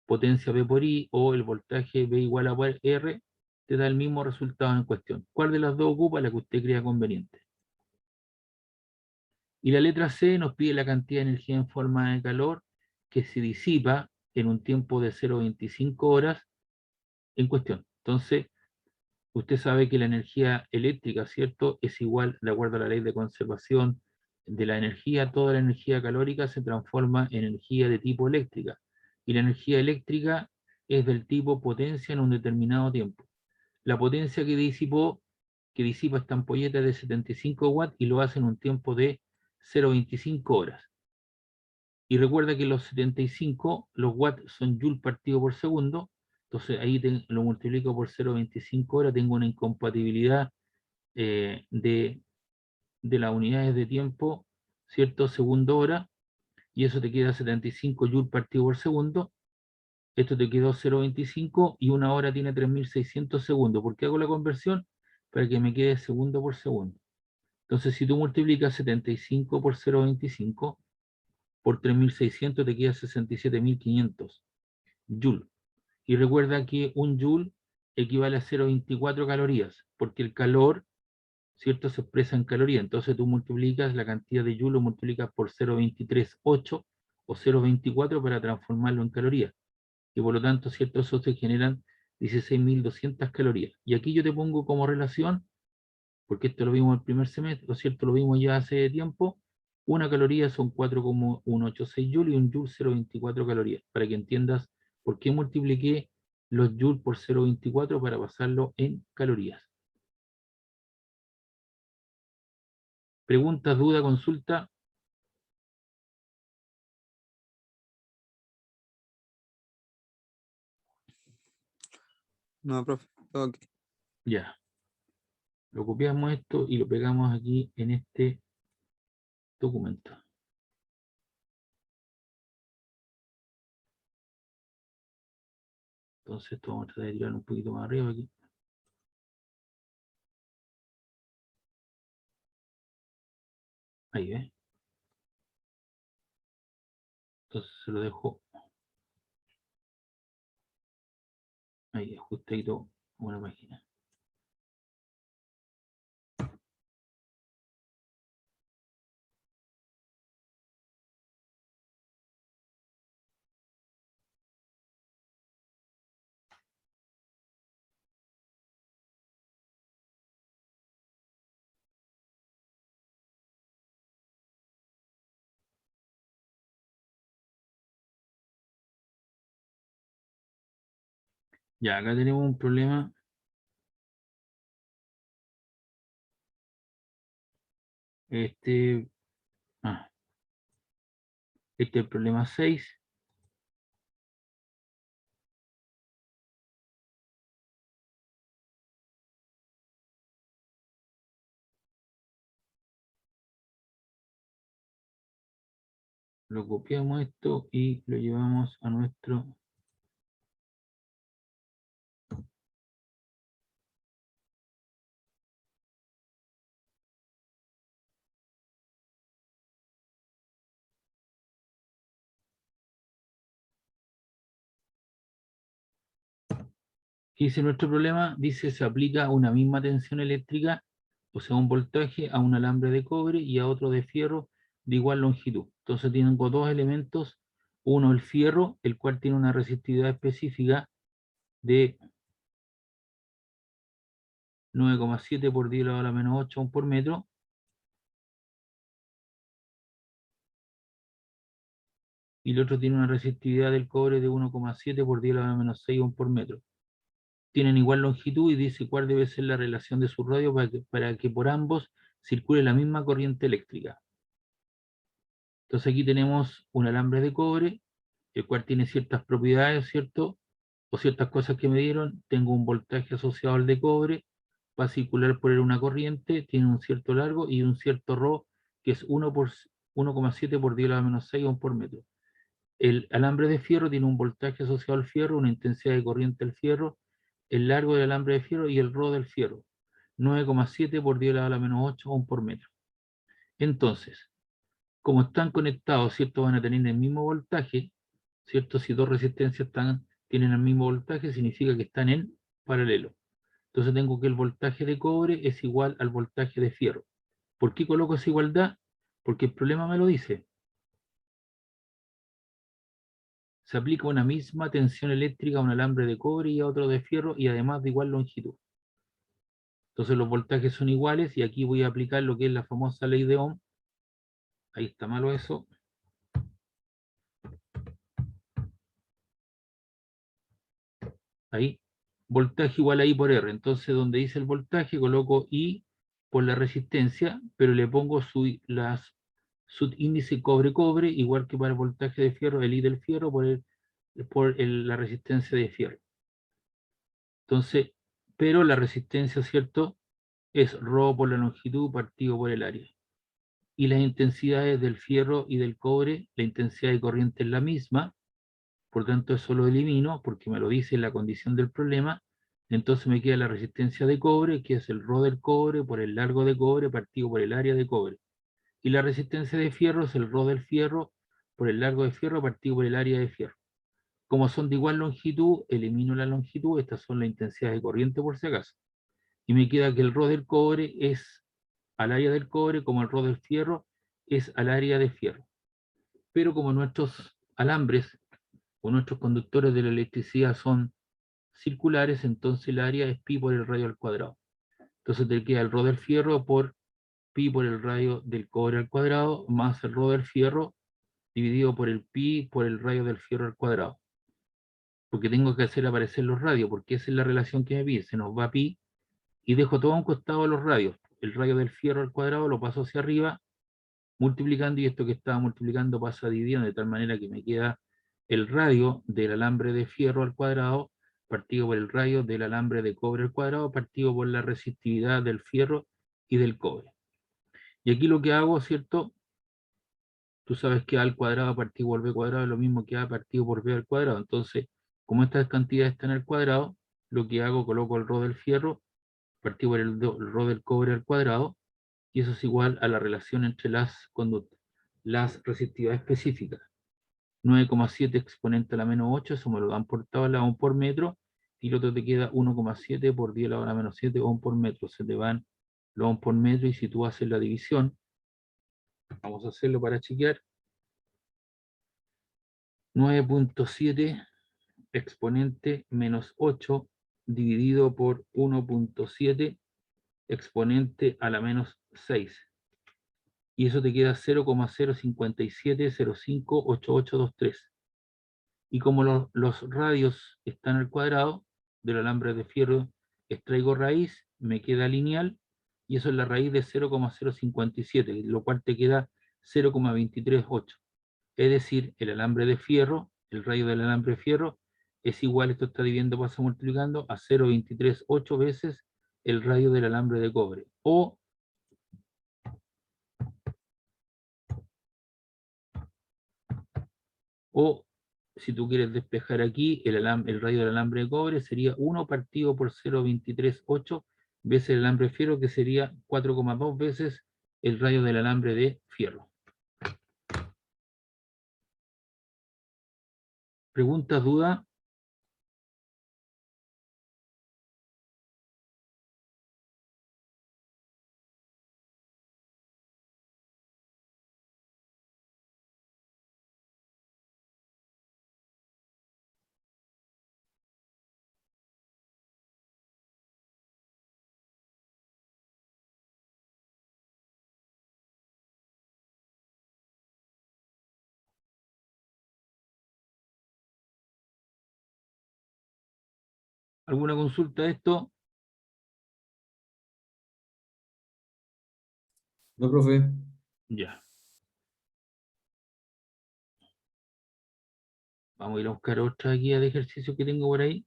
potencia P por I o el voltaje V igual a R, te da el mismo resultado en cuestión. ¿Cuál de las dos ocupa? La que usted crea conveniente. Y la letra C nos pide la cantidad de energía en forma de calor que se disipa en un tiempo de 0,25 horas en cuestión. Entonces, usted sabe que la energía eléctrica, ¿cierto?, es igual, de acuerdo a la ley de conservación de la energía, toda la energía calórica se transforma en energía de tipo eléctrica. Y la energía eléctrica es del tipo potencia en un determinado tiempo. La potencia que disipa esta ampolleta es de 75 watts y lo hace en un tiempo de 0,25 horas. Y recuerda que los 75, los watts son joule partido por segundo, entonces ahí lo multiplico por 0,25 horas, tengo una incompatibilidad de las unidades de tiempo, ¿cierto? Segundo hora, y eso te queda 75 joule partido por segundo, esto te quedó 0,25 y una hora tiene 3600 segundos. ¿Por qué hago la conversión? Para que me quede segundo por segundo. Entonces, si tú multiplicas 75 por 0,25, por 3600 te queda 67.500 joule. Y recuerda que un joule equivale a 0,24 calorías, porque el calor, ¿cierto?, se expresa en calorías. Entonces tú multiplicas la cantidad de joule, lo multiplicas por 0,238 o 0,24 para transformarlo en calorías. Y por lo tanto, ¿cierto?, eso se generan 16.200 calorías. Y aquí yo te pongo como relación, porque esto lo vimos el primer semestre, ¿cierto?, lo vimos ya hace tiempo. Una caloría son 4,186 joules y un joule 0,24 calorías, para que entiendas por qué multipliqué los joules por 0,24 para pasarlo en calorías. ¿Preguntas, duda, consulta? No, profe. Ok. Ya. Lo copiamos esto y lo pegamos aquí en este documento. Entonces esto vamos a tratar de tirar un poquito más arriba aquí. Ahí, ¿ves? Entonces se lo dejo ahí, ajustadito a una página. Ya, acá tenemos un problema. Este es el problema 6. Lo copiamos esto y lo llevamos a nuestro... ¿Qué dice nuestro problema? Dice, se aplica una misma tensión eléctrica, o sea, un voltaje a un alambre de cobre y a otro de fierro de igual longitud. Entonces tengo dos elementos, uno el fierro, el cual tiene una resistividad específica de 9,7 por 10 a la menos 8 ohm por metro, y el otro tiene una resistividad del cobre de 1,7 por 10 a la menos 6 ohm por metro. Tienen igual longitud y dice cuál debe ser la relación de su radio para que por ambos circule la misma corriente eléctrica. Entonces aquí tenemos un alambre de cobre, el cual tiene ciertas propiedades, ¿cierto? O ciertas cosas que me dieron. Tengo un voltaje asociado al de cobre, va a circular por él una corriente, tiene un cierto largo y un cierto ρ, que es 1,7 por 10 a la menos 6 ohm por metro. El alambre de fierro tiene un voltaje asociado al fierro, una intensidad de corriente del fierro, el largo del alambre de fierro y el ρ del fierro. 9,7 por 10 a la menos 8 ohm por metro. Entonces, como están conectados, ¿cierto? Van a tener el mismo voltaje, ¿cierto? Si dos resistencias tienen el mismo voltaje, significa que están en paralelo. Entonces tengo que el voltaje de cobre es igual al voltaje de fierro. ¿Por qué coloco esa igualdad? Porque el problema me lo dice. Se aplica una misma tensión eléctrica a un alambre de cobre y a otro de fierro y además de igual longitud. Entonces los voltajes son iguales y aquí voy a aplicar lo que es la famosa ley de Ohm. Ahí está malo eso. Ahí. Voltaje igual a I por R. Entonces donde dice el voltaje coloco I por la resistencia, pero le pongo su índice cobre-cobre, igual que para el voltaje de fierro, el I del fierro por la resistencia de fierro. Entonces, pero la resistencia, ¿cierto? Es ρ por la longitud partido por el área. Y las intensidades del fierro y del cobre, la intensidad de corriente es la misma, por tanto eso lo elimino porque me lo dice en la condición del problema. Entonces me queda la resistencia de cobre, que es el ρ del cobre por el largo de cobre partido por el área de cobre. Y la resistencia de fierro es el ρ del fierro por el largo de fierro partido por el área de fierro. Como son de igual longitud, elimino la longitud, estas son las intensidades de corriente por si acaso. Y me queda que el ρ del cobre es al área del cobre, como el ρ del fierro es al área de fierro. Pero como nuestros alambres o nuestros conductores de la electricidad son circulares, entonces el área es pi por el radio al cuadrado. Entonces te queda el ρ del fierro por pi por el radio del cobre al cuadrado, más el ρ del fierro dividido por el pi por el radio del fierro al cuadrado. Porque tengo que hacer aparecer los radios, porque esa es la relación que me pide. Se nos va pi y dejo todo a un costado de los radios. El radio del fierro al cuadrado lo paso hacia arriba, multiplicando, y esto que estaba multiplicando pasa dividiendo, de tal manera que me queda el radio del alambre de fierro al cuadrado partido por el radio del alambre de cobre al cuadrado partido por la resistividad del fierro y del cobre. Y aquí lo que hago, ¿cierto? Tú sabes que A al cuadrado partido por B cuadrado es lo mismo que A partido por B al cuadrado. Entonces, como estas cantidades están al cuadrado, lo que hago, coloco el ρ del fierro partido por el ρ del cobre al cuadrado, y eso es igual a la relación entre las conductas, las resistividades específicas. 9,7 exponente a la menos 8, eso me lo dan por tabla, ohm por metro, y el otro te queda 1,7 por 10 a la menos 7 ohm por metro. Se te van los ohm por metro, y si tú haces la división, vamos a hacerlo para chequear, 9,7 exponente menos 8 dividido por 1,7 exponente a la menos 6. Y eso te queda 0,057058823. Y como los radios están al cuadrado del alambre de fierro, extraigo raíz, me queda lineal, y eso es la raíz de 0,057, lo cual te queda 0,238. Es decir, el alambre de fierro, el radio del alambre de fierro, es igual, esto está dividiendo, pasa multiplicando, a 0,238 veces el radio del alambre de cobre. O si tú quieres despejar aquí, el radio del alambre de cobre sería 1 partido por 0,238 veces el alambre de fierro, que sería 4,2 veces el radio del alambre de fierro. ¿Preguntas, dudas? ¿Alguna consulta de esto? No, profe. Ya. Vamos a ir a buscar otra guía de ejercicio que tengo por ahí.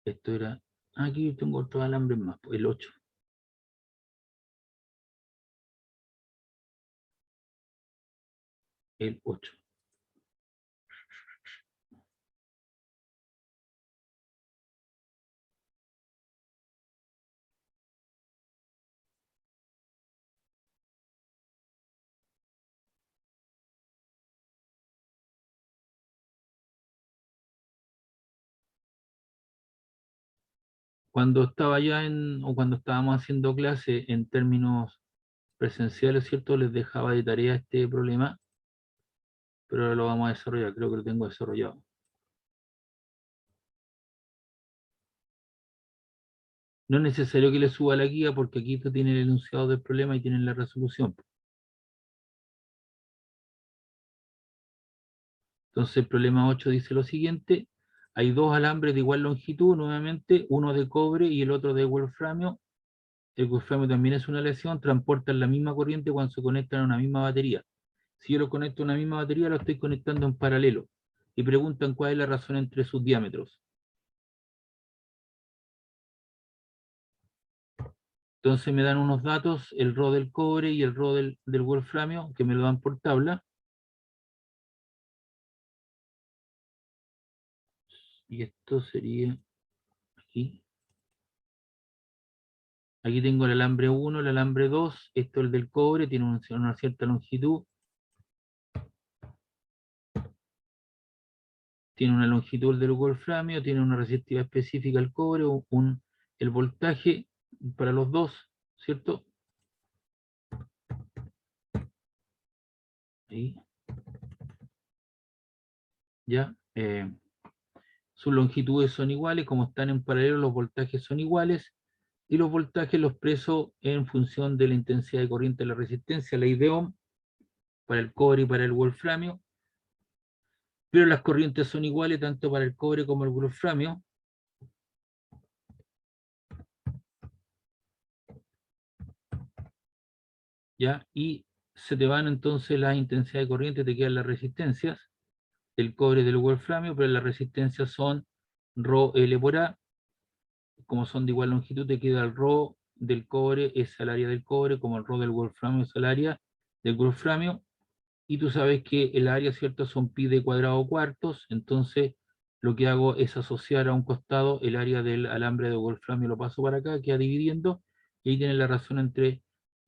Esto era... Aquí tengo otro alambre más, pues, el 8. El 8. Cuando estaba o cuando estábamos haciendo clase en términos presenciales, ¿cierto? Les dejaba de tarea este problema, pero ahora lo vamos a desarrollar, creo que lo tengo desarrollado. No es necesario que le suba la guía porque aquí tú tienes el enunciado del problema y tienes la resolución. Entonces el problema 8 dice lo siguiente: hay dos alambres de igual longitud, nuevamente, uno de cobre y el otro de wolframio. El wolframio también es una aleación, transportan la misma corriente cuando se conectan a una misma batería. Si yo lo conecto a una misma batería, lo estoy conectando en paralelo. Y preguntan cuál es la razón entre sus diámetros. Entonces me dan unos datos, el Rho del cobre y el Rho del wolframio, que me lo dan por tabla. Y esto sería aquí. Aquí tengo el alambre 1, el alambre 2, esto es el del cobre, tiene una cierta longitud. Tiene una longitud del wolframio, tiene una resistividad específica al cobre, el voltaje para los dos, ¿cierto? Ahí. Ya. Sus longitudes son iguales, como están en paralelo, los voltajes son iguales, y los voltajes los expreso en función de la intensidad de corriente de la resistencia, ley de Ohm, para el cobre y para el wolframio, pero las corrientes son iguales tanto para el cobre como el wolframio. ¿Ya? Y se te van entonces las intensidades de corriente, te quedan las resistencias del cobre y del wolframio, pero las resistencias son Rho L por A, como son de igual longitud, te queda el Rho del cobre es el área del cobre, como el Rho del wolframio es el área del wolframio, y tú sabes que el área, ¿cierto?, son pi de cuadrado cuartos, entonces lo que hago es asociar a un costado el área del alambre de wolframio, lo paso para acá, queda dividiendo, y ahí tienes la razón entre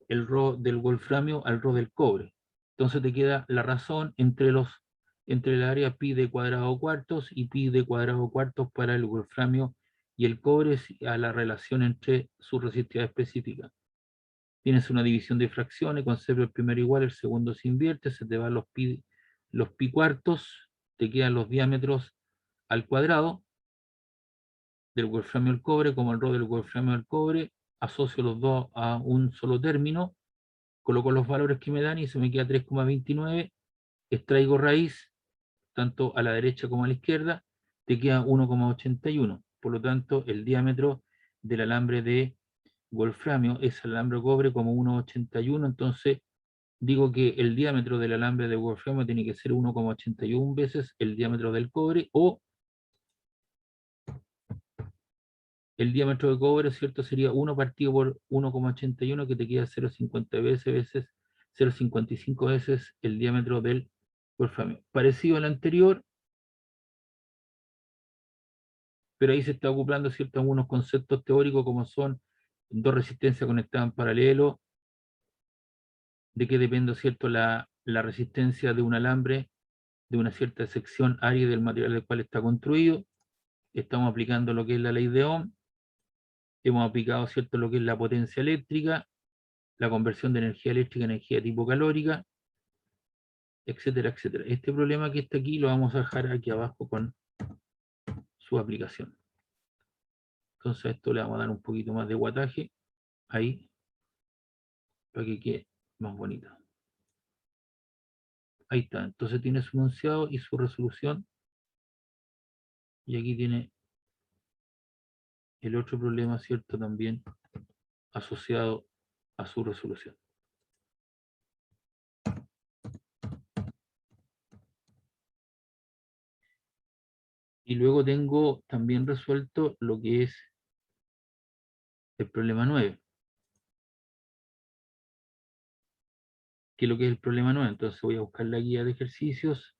el Rho del wolframio al Rho del cobre. Entonces te queda la razón entre el área pi de cuadrado cuartos y pi de cuadrado cuartos para el wolframio y el cobre a la relación entre su resistividad específica. Tienes una división de fracciones, conserva el primero igual, el segundo se invierte, se te van los pi cuartos, te quedan los diámetros al cuadrado del wolframio al cobre, como el Rho del wolframio al cobre, asocio los dos a un solo término, coloco los valores que me dan y se me queda 3,29, extraigo raíz, tanto a la derecha como a la izquierda, te queda 1,81. Por lo tanto, el diámetro del alambre de wolframio es el alambre de cobre como 1,81, entonces digo que el diámetro del alambre de wolframio tiene que ser 1,81 veces el diámetro del cobre, o el diámetro de cobre, ¿cierto? Sería 1 partido por 1,81, que te queda 0,50 veces 0,55 veces el diámetro del wolframio. Parecido al anterior, pero ahí se está ocupando, ¿cierto?, algunos conceptos teóricos como son dos resistencias conectadas en paralelo, de que depende, ¿cierto?, la resistencia de un alambre de una cierta sección área del material del cual está construido. Estamos aplicando lo que es la ley de Ohm, hemos aplicado, ¿cierto?, lo que es la potencia eléctrica, la conversión de energía eléctrica en energía tipo calórica, etcétera, etcétera. Este problema que está aquí lo vamos a dejar aquí abajo con su aplicación. Entonces a esto le vamos a dar un poquito más de guataje, ahí, para que quede más bonito. Ahí está, entonces tiene su enunciado y su resolución, y aquí tiene el otro problema, ¿cierto?, también asociado a su resolución. Y luego tengo también resuelto lo que es el problema 9. ¿Qué es lo que es el problema 9? Entonces voy a buscar la guía de ejercicios,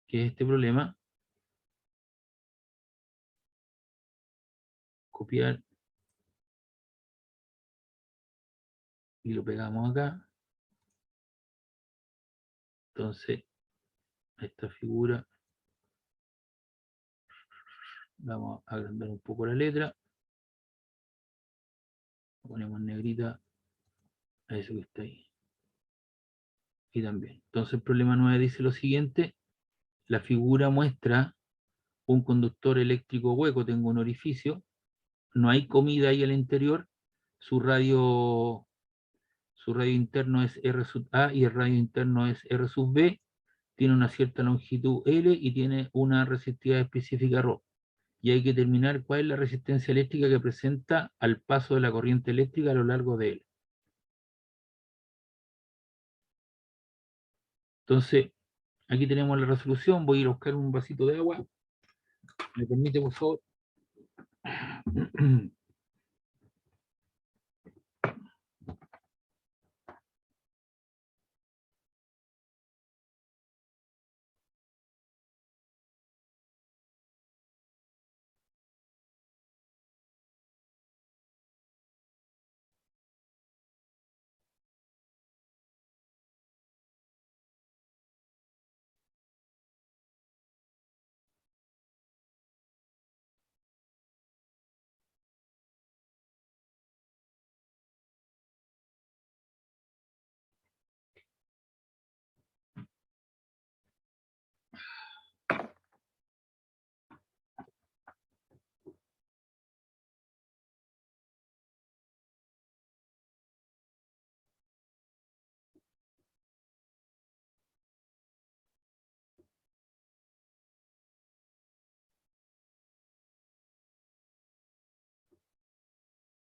que es este problema. Copiar. Y lo pegamos acá. Entonces, esta figura, vamos a agrandar un poco la letra. Ponemos negrita a eso que está ahí. Y también. Entonces el problema 9 dice lo siguiente. La figura muestra un conductor eléctrico hueco. Tengo un orificio. No hay comida ahí al interior. Su radio interno es R sub A y el radio interno es R sub B. Tiene una cierta longitud L y tiene una resistividad específica ρ. Y hay que determinar cuál es la resistencia eléctrica que presenta al paso de la corriente eléctrica a lo largo de él. Entonces, aquí tenemos la resolución. Voy a ir a buscar un vasito de agua. ¿Me permite, por favor?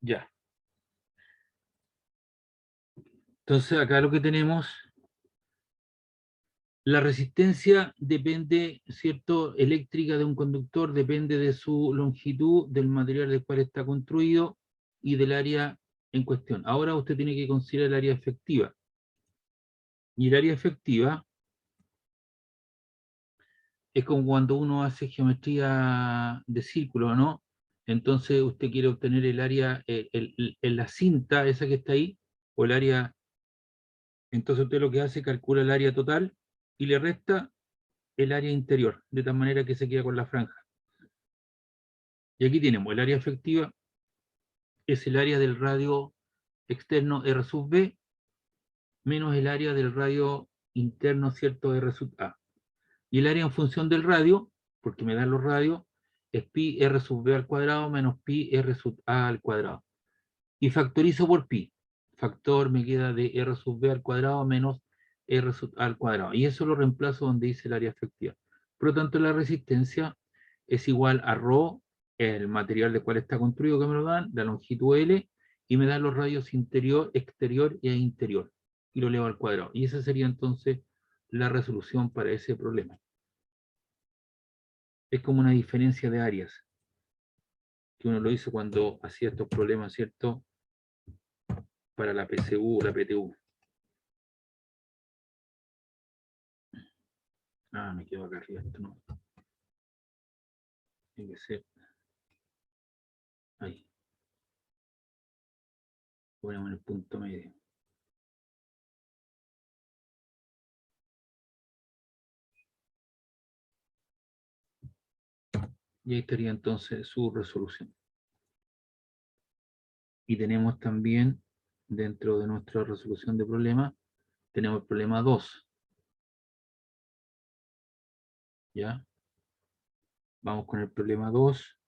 Ya. Entonces, acá lo que tenemos, la resistencia depende, ¿cierto?, eléctrica de un conductor, depende de su longitud, del material del cual está construido y del área en cuestión. Ahora usted tiene que considerar el área efectiva. Y el área efectiva es como cuando uno hace geometría de círculo, ¿no? Entonces usted quiere obtener el área, en la cinta esa que está ahí, o el área, entonces usted lo que hace, calcula el área total y le resta el área interior, de tal manera que se queda con la franja. Y aquí tenemos el área efectiva, es el área del radio externo R sub B, menos el área del radio interno, ¿cierto?, R sub A. Y el área en función del radio, porque me dan los radios, es pi R sub B al cuadrado menos pi R sub A al cuadrado. Y factorizo por pi. Factor me queda de R sub B al cuadrado menos R sub A al cuadrado. Y eso lo reemplazo donde dice el área efectiva. Por lo tanto, la resistencia es igual a ρ, el material del cual está construido que me lo dan, la longitud L, y me dan los radios interior, exterior e interior. Y lo elevo al cuadrado. Y esa sería entonces la resolución para ese problema. Es como una diferencia de áreas, que uno lo hizo cuando hacía estos problemas, ¿cierto?, para la PCU o la PTU. Ah, me quedo acá arriba, esto no. Tiene que ser ahí. Ponemos en el punto medio. Y ahí estaría entonces su resolución. Y tenemos también, dentro de nuestra resolución de problemas, tenemos el problema 2. ¿Ya? Vamos con el problema 2.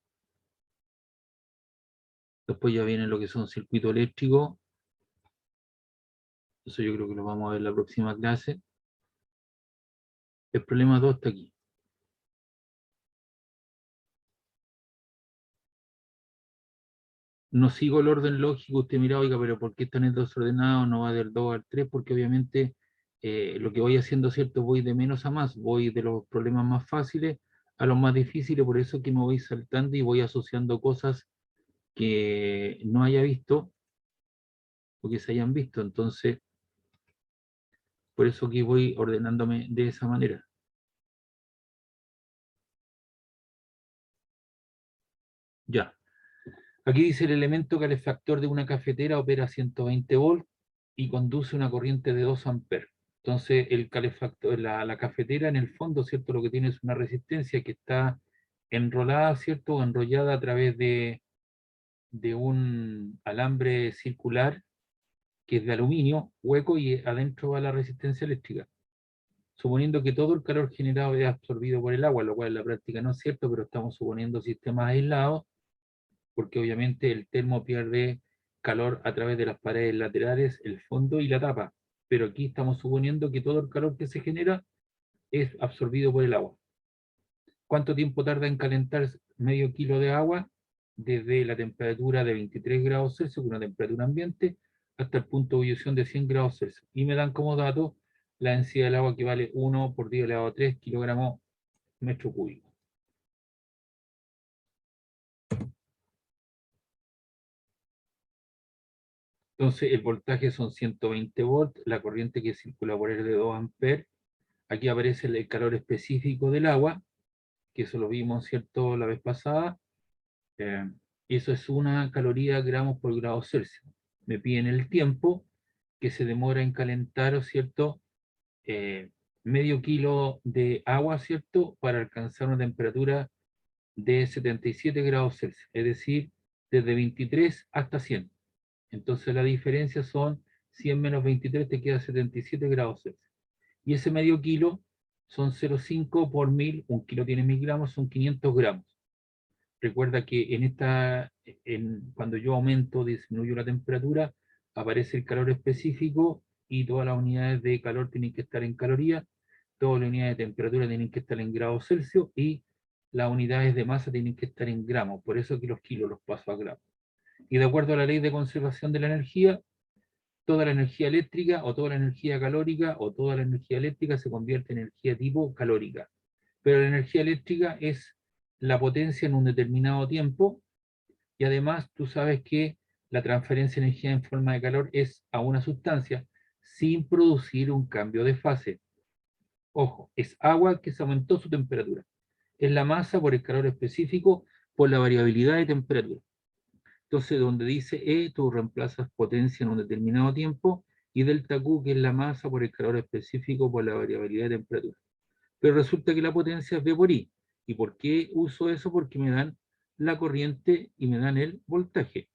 Después ya viene lo que son circuitos eléctricos. Eso yo creo que lo vamos a ver en la próxima clase. El problema 2 está aquí. No sigo el orden lógico. Usted mira, oiga, pero ¿por qué están en desordenado? No va del 2 al 3, porque obviamente lo que voy haciendo, ¿cierto? Voy de menos a más, voy de los problemas más fáciles a los más difíciles, por eso que me voy saltando y voy asociando cosas que no haya visto o que se hayan visto. Entonces, por eso que voy ordenándome de esa manera. Ya. Aquí dice el elemento calefactor de una cafetera opera a 120 volts y conduce una corriente de 2 amperes. Entonces, el calefactor, la cafetera en el fondo, ¿cierto? Lo que tiene es una resistencia que está enrolada, ¿cierto? O enrollada a través de un alambre circular que es de aluminio, hueco, y adentro va la resistencia eléctrica. Suponiendo que todo el calor generado es absorbido por el agua, lo cual en la práctica no es cierto, pero estamos suponiendo sistemas aislados, porque obviamente el termo pierde calor a través de las paredes laterales, el fondo y la tapa. Pero aquí estamos suponiendo que todo el calor que se genera es absorbido por el agua. ¿Cuánto tiempo tarda en calentar medio kilo de agua? Desde la temperatura de 23 grados Celsius, una temperatura ambiente, hasta el punto de ebullición de 100 grados Celsius. Y me dan como dato la densidad del agua, que vale 1 por 10 elevado a 3 kilogramos metro cúbico. Entonces el voltaje son 120 volts, la corriente que circula por él es de 2 amperes. Aquí aparece el calor específico del agua, que eso lo vimos, ¿cierto?, la vez pasada. Eso es 1 caloría gramos por grado Celsius. Me piden el tiempo que se demora en calentar, ¿cierto?, medio kilo de agua, ¿cierto?, para alcanzar una temperatura de 77 grados Celsius, es decir, desde 23 hasta 100. Entonces la diferencia son 100 menos 23, te queda 77 grados Celsius. Y ese medio kilo son 0,5 por 1000, un kilo tiene 1000 gramos, son 500 gramos. Recuerda que cuando yo aumento, disminuyo la temperatura, aparece el calor específico y todas las unidades de calor tienen que estar en calorías, todas las unidades de temperatura tienen que estar en grados Celsius y las unidades de masa tienen que estar en gramos. Por eso que los kilos los paso a gramos. Y de acuerdo a la ley de conservación de la energía, toda la energía eléctrica o toda la energía calórica o toda la energía eléctrica se convierte en energía tipo calórica. Pero la energía eléctrica es la potencia en un determinado tiempo, y además tú sabes que la transferencia de energía en forma de calor es a una sustancia sin producir un cambio de fase. Ojo, es agua que se aumentó su temperatura. Es la masa por el calor específico por la variabilidad de temperatura. Entonces, donde dice E, tú reemplazas potencia en un determinado tiempo, y delta Q, que es la masa por el calor específico por la variabilidad de temperatura. Pero resulta que la potencia es V por I. ¿Y por qué uso eso? Porque me dan la corriente y me dan el voltaje.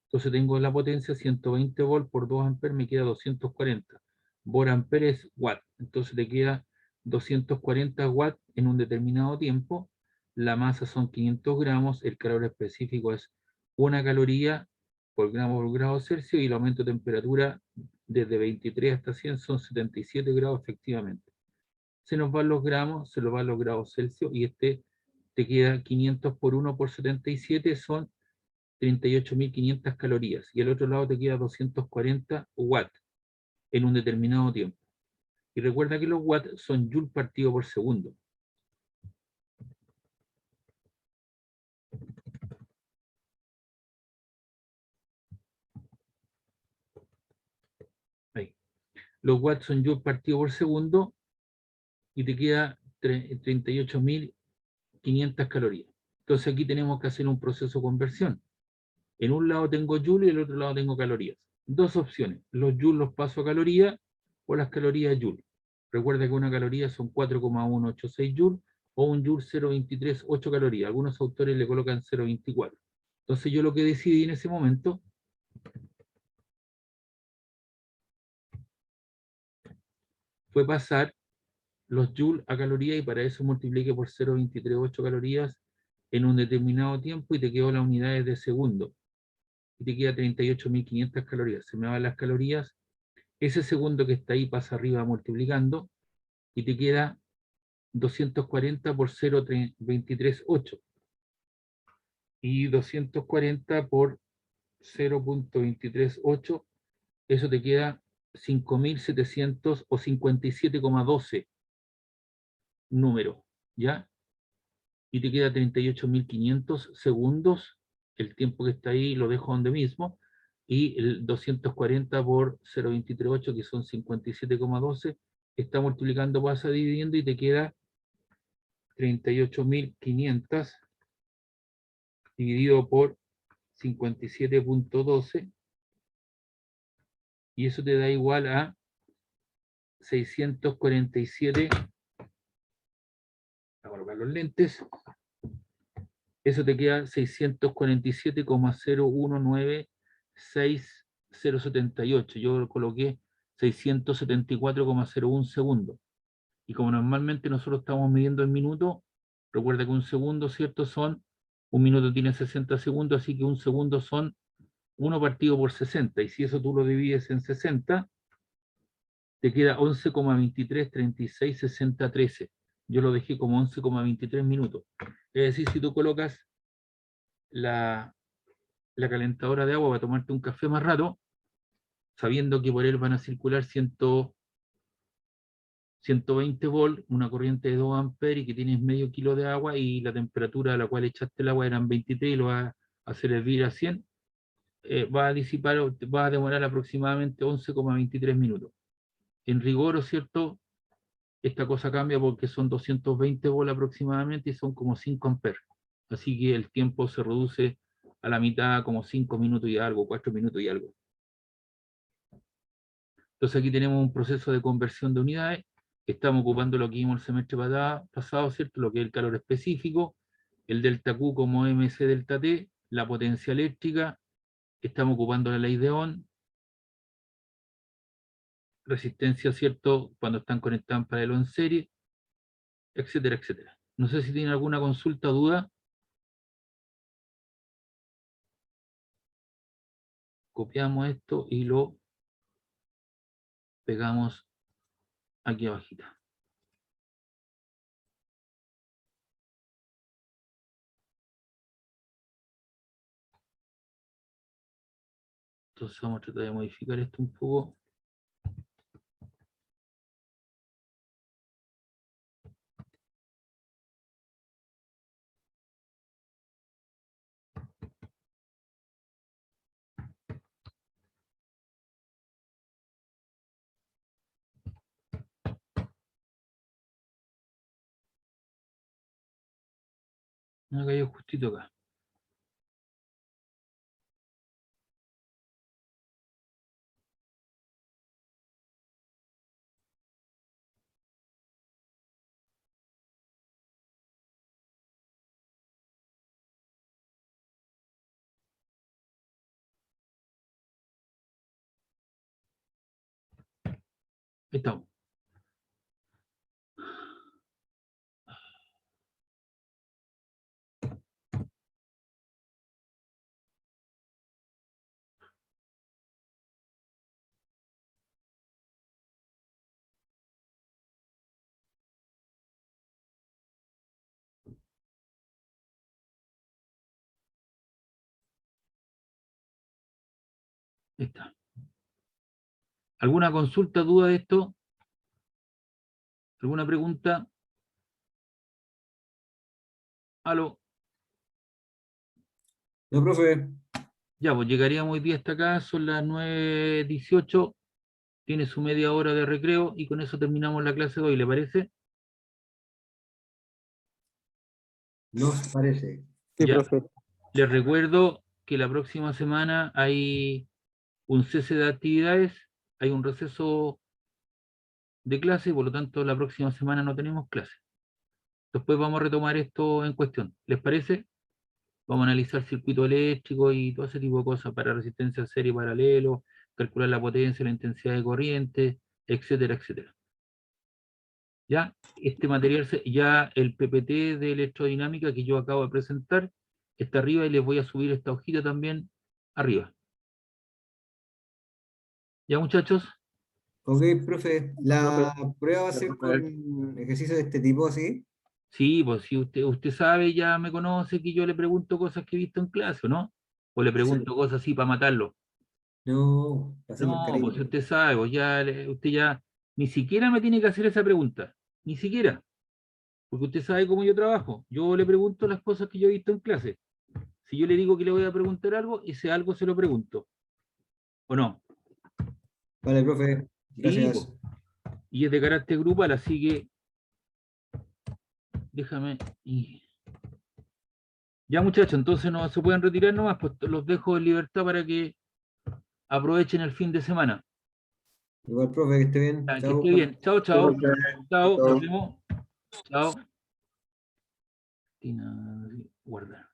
Entonces tengo la potencia 120 volt por 2 amperes, me queda 240. Por ampere es watt. Entonces te queda 240 watts en un determinado tiempo. La masa son 500 gramos, el calor específico es 1 caloría por gramo por grado Celsius, y el aumento de temperatura desde 23 hasta 100 son 77 grados efectivamente. Se nos van los gramos, se nos van los grados Celsius, y te queda 500 por 1 por 77, son 38.500 calorías, y al otro lado te queda 240 watts en un determinado tiempo. Y recuerda que los watts son joule partido por segundo. Ahí. Los watts son joule partido por segundo, y te queda 38.500 calorías. Entonces aquí tenemos que hacer un proceso de conversión. En un lado tengo joule y en el otro lado tengo calorías. Dos opciones: los joules los paso a calorías, o las calorías a joule. Recuerda que una caloría son 4,186 joules, o un joule 0,238 calorías. Algunos autores le colocan 0,24. Entonces yo lo que decidí en ese momento fue pasar los joules a calorías, y para eso multipliqué por 0,238 calorías en un determinado tiempo, y te quedó las unidades de segundo. Y te queda 38.500 calorías. Se me van las calorías. Ese segundo que está ahí pasa arriba multiplicando, y te queda 240 por 0,238. Y 240 por 0,238, eso te queda 5.700 o 57,12 número, ¿ya? Y te queda 38.500 segundos, el tiempo que está ahí lo dejo donde mismo, y el 240 por 0.238, que son 57,12, está multiplicando, pasa dividiendo y te queda 38.500 dividido por 57.12, y eso te da igual a 647, a colocar los lentes, eso te queda 647,0196,078. Yo lo coloqué 674,01 segundos. Y como normalmente nosotros estamos midiendo en minutos, recuerda que un segundo, ¿cierto? Un minuto tiene 60 segundos, así que un segundo son 1 partido por 60. Y si eso tú lo divides en 60, te queda 11,23366013. Yo lo dejé como 11,23 minutos. Es decir, si tú colocas la calentadora de agua para tomarte un café más rato, sabiendo que por él van a circular 120 volts, una corriente de 2 amperes y que tienes medio kilo de agua y la temperatura a la cual echaste el agua eran 23 y lo vas a hacer hervir a 100, va a disipar, va a demorar aproximadamente 11,23 minutos. En rigor, ¿cierto? Esta cosa cambia porque son 220 volts aproximadamente y son como 5 amperes. Así que el tiempo se reduce a la mitad, como 5 minutos y algo, 4 minutos y algo. Entonces aquí tenemos un proceso de conversión de unidades. Estamos ocupando lo que vimos el semestre pasado, ¿cierto? Lo que es el calor específico, el delta Q como MC delta T, la potencia eléctrica, estamos ocupando la ley de Ohm, resistencia, ¿cierto? Cuando están conectadas en paralelo en serie, etcétera, etcétera. No sé si tienen alguna consulta o duda. Copiamos esto y lo pegamos aquí abajito. Entonces vamos a tratar de modificar esto un poco. Me ha caído justito acá. Ahí estamos. Ahí está. ¿Alguna consulta, duda de esto? ¿Alguna pregunta? ¿Aló? No, profe. Ya, pues llegaríamos hoy día hasta acá, son las 9:18, tiene su media hora de recreo y con eso terminamos la clase de hoy, ¿le parece? Nos parece. Sí, Ya, profe. les recuerdo que la próxima semana hay un cese de actividades, hay un receso de clase, por lo tanto la próxima semana no tenemos clase. Después vamos a retomar esto en cuestión, ¿les parece? Vamos a analizar circuito eléctrico y todo ese tipo de cosas para resistencia a serie paralelo, calcular la potencia, la intensidad de corriente, etcétera, etcétera. Ya, este material, ya el PPT de electrodinámica que yo acabo de presentar, está arriba y les voy a subir esta hojita también arriba. ¿Ya, muchachos? Ok, profe. Profe, La prueba va a ser profe, con ejercicios de este tipo, ¿sí? Sí, pues si usted sabe, ya me conoce que yo le pregunto cosas que he visto en clase, ¿no? O le Sí. pregunto cosas así para matarlo. No, pasemos No, cariño. pues usted sabe, pues ya, usted ya ni siquiera me tiene que hacer esa pregunta, ni siquiera, porque usted sabe cómo yo trabajo. Yo le pregunto las cosas que yo he visto en clase. Si yo le digo que le voy a preguntar algo, ese algo se lo pregunto. ¿O no? Vale, profe. Sí, Gracias. po. Y es de carácter grupal, así que déjame. Ya, muchachos, entonces no se pueden retirar nomás, pues los dejo en libertad para que aprovechen el fin de semana. Igual, profe, que esté bien. Ya, que Chao. esté bien. Chao, chao. Chao, Chao. nos vemos. Chao. Guarda.